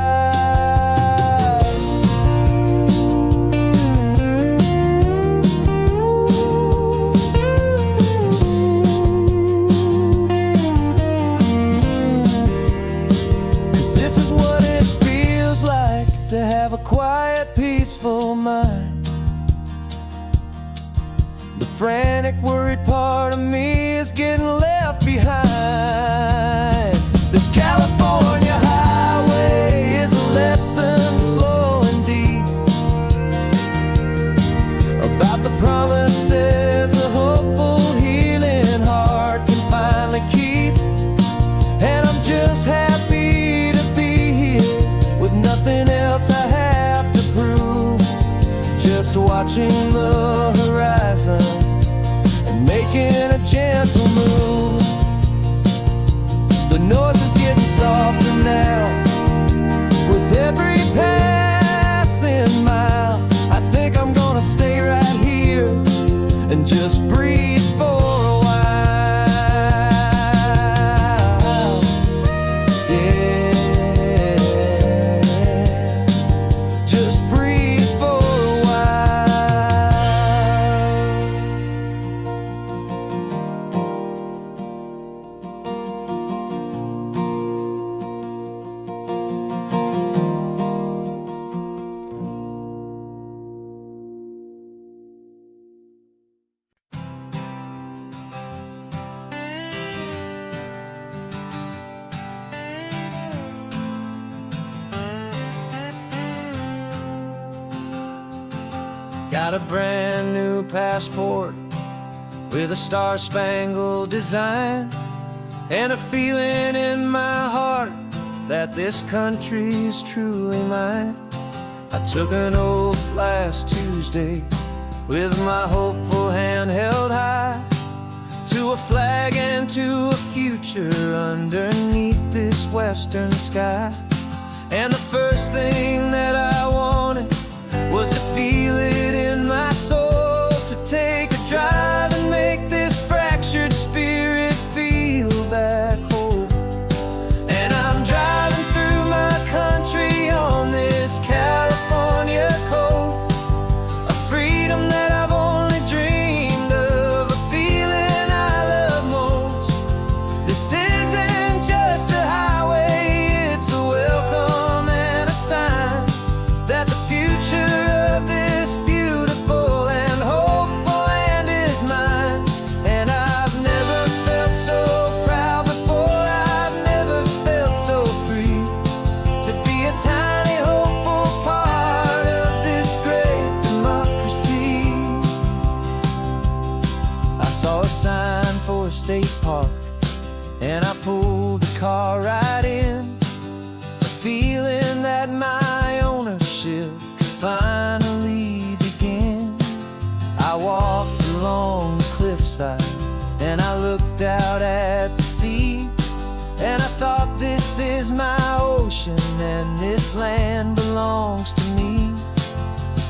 'Cause this is what it feels like to have a quiet, peaceful mind. The frantic, worried part of me is getting left behind. This California highway is a lesson slow and deep about the promises a hopeful, healing heart can finally keep. And I'm just happy to be here with nothing else I have to prove, just watching the horizon and making a gentle move. The noise is getting softer now with every passing mile. I think I'm gonna stay right here and just breathe for a while. Yeah, just breathe for a while. Got a brand new passport with a star-spangled design, and a feeling in my heart that this country's truly mine. I took an oath last Tuesday with my hopeful hand held high to a flag and to a future underneath this western sky. And the first thing that I wanted was to feel it in my soul, to take a drive and make this fractured spirit feel back home. And I'm driving through my country on this California coast, a freedom that I've only dreamed of, a feeling I love most. This isn't just a highway, it's a welcome and a sign that the future of this beautiful and hopeful land is mine. And I've never felt so proud before, I've never felt so free to be a tiny hopeful part of this great democracy. I saw a sign for a state park and I pulled the car right in, a feeling that my ownership could finally begin. I walked along the cliffside and I looked out at the sea, and I thought, this is my ocean and this land belongs to me.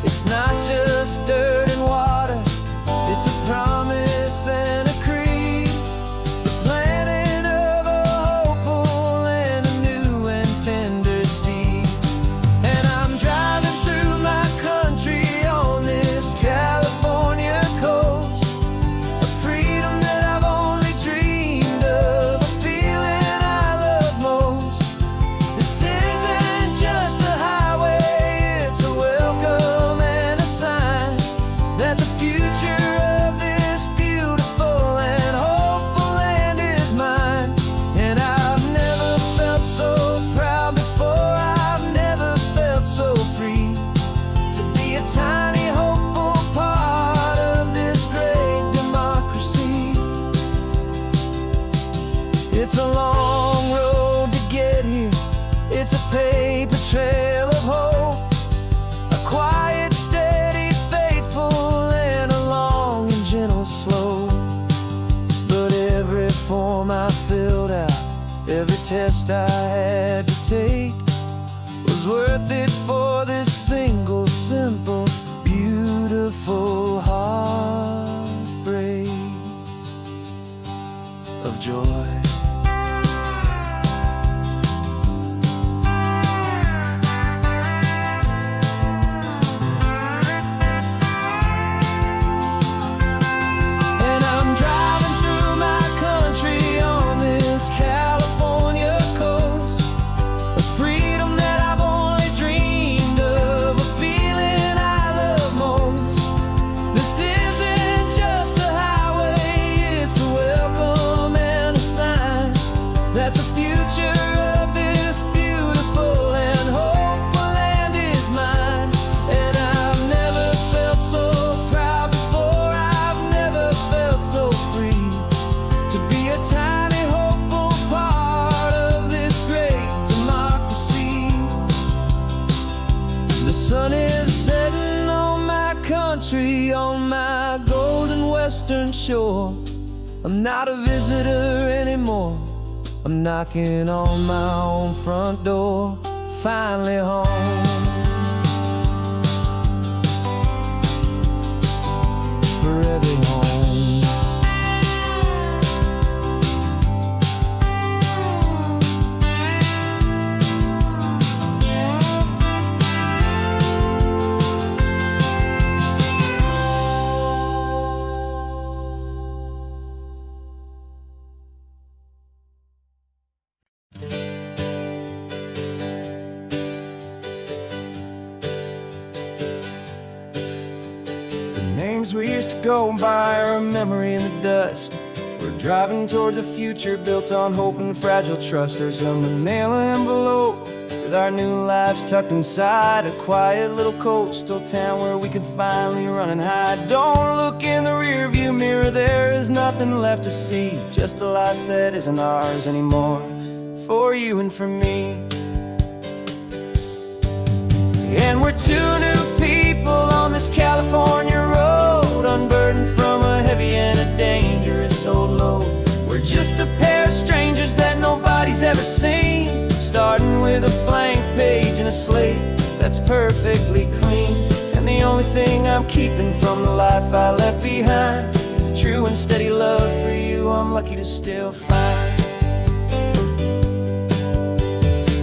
It's not just dirt and water, it's a promise and a creed, the planting of a hopeful and a new and tender seed. And I'm driving through my country on this California coast, a freedom that I've only dreamed of, a feeling I love most. This isn't just a highway, it's a welcome and a sign Every test I had to take was worth it for this single, simple, beautiful heartbreak of joy. On my golden western shore, I'm not a visitor anymore. I'm knocking on my own front door, finally home. Forever home. Names we used to go by are a memory in the dust. We're driving towards a future built on hope and fragile trust. There's a manila envelope with our new lives tucked inside, a quiet little coastal town where we can finally run and hide. Don't look in the rearview mirror, there is nothing left to see, just a life that isn't ours anymore, for you and for me. And we're two new people on this California road, unburdened from a heavy and a dangerous old load. We're just a pair of strangers that nobody's ever seen, starting with a blank page and a slate that's perfectly clean. And the only thing I'm keeping from the life I left behind is a true and steady love for you I'm lucky to still find.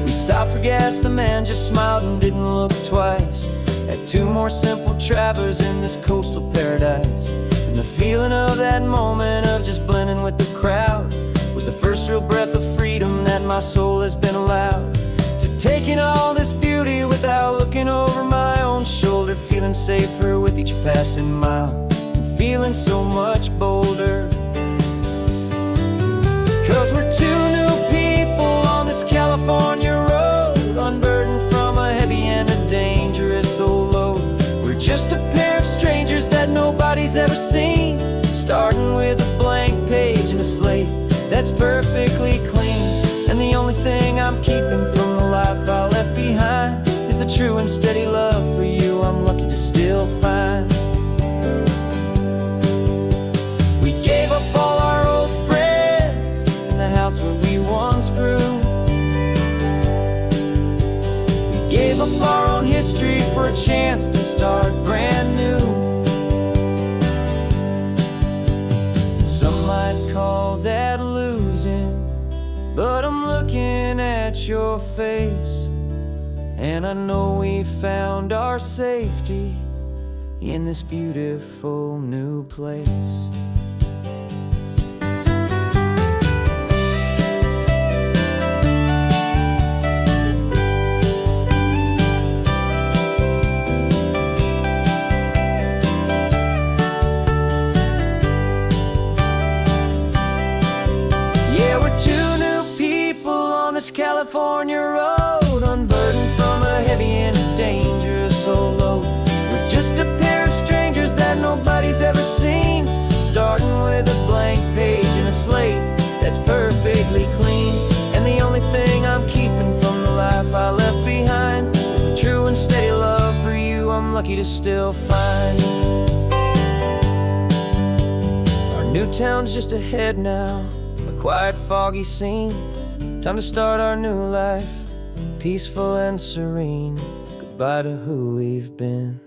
We stopped for gas, the man just smiled and didn't look twice. Had two more simple travelers in this coastal paradise. And the feeling of that moment of just blending with the crowd was the first real breath of freedom that my soul has been allowed to take in all this beauty without looking over my own shoulder, feeling safer with each passing mile and feeling so much bolder. 'Cause we're two new people on this California road, unburdened from a heavy and a dangerous old load. We're just a pair of strangers that nobody's ever seen, starting with a blank page and a slate that's perfectly clean. And the only thing I'm keeping from the life I left behind is a true and steady love for you I'm lucky to still find. We gave up all our old friends in the house where we once grew. We gave up our own history for a chance to start brand new. Some might call that losing, but I'm looking at your face, and I know we found our safety in this beautiful new place. California road, unburdened from a heavy and a dangerous old load. We're just a pair of strangers that nobody's ever seen, starting with a blank page and a slate that's perfectly clean. And the only thing I'm keeping from the life I left behind is the true and steady love for you I'm lucky to still find. Our new town's just ahead now, a quiet foggy scene, Time to start our new life, peaceful and serene. Goodbye to who we've been.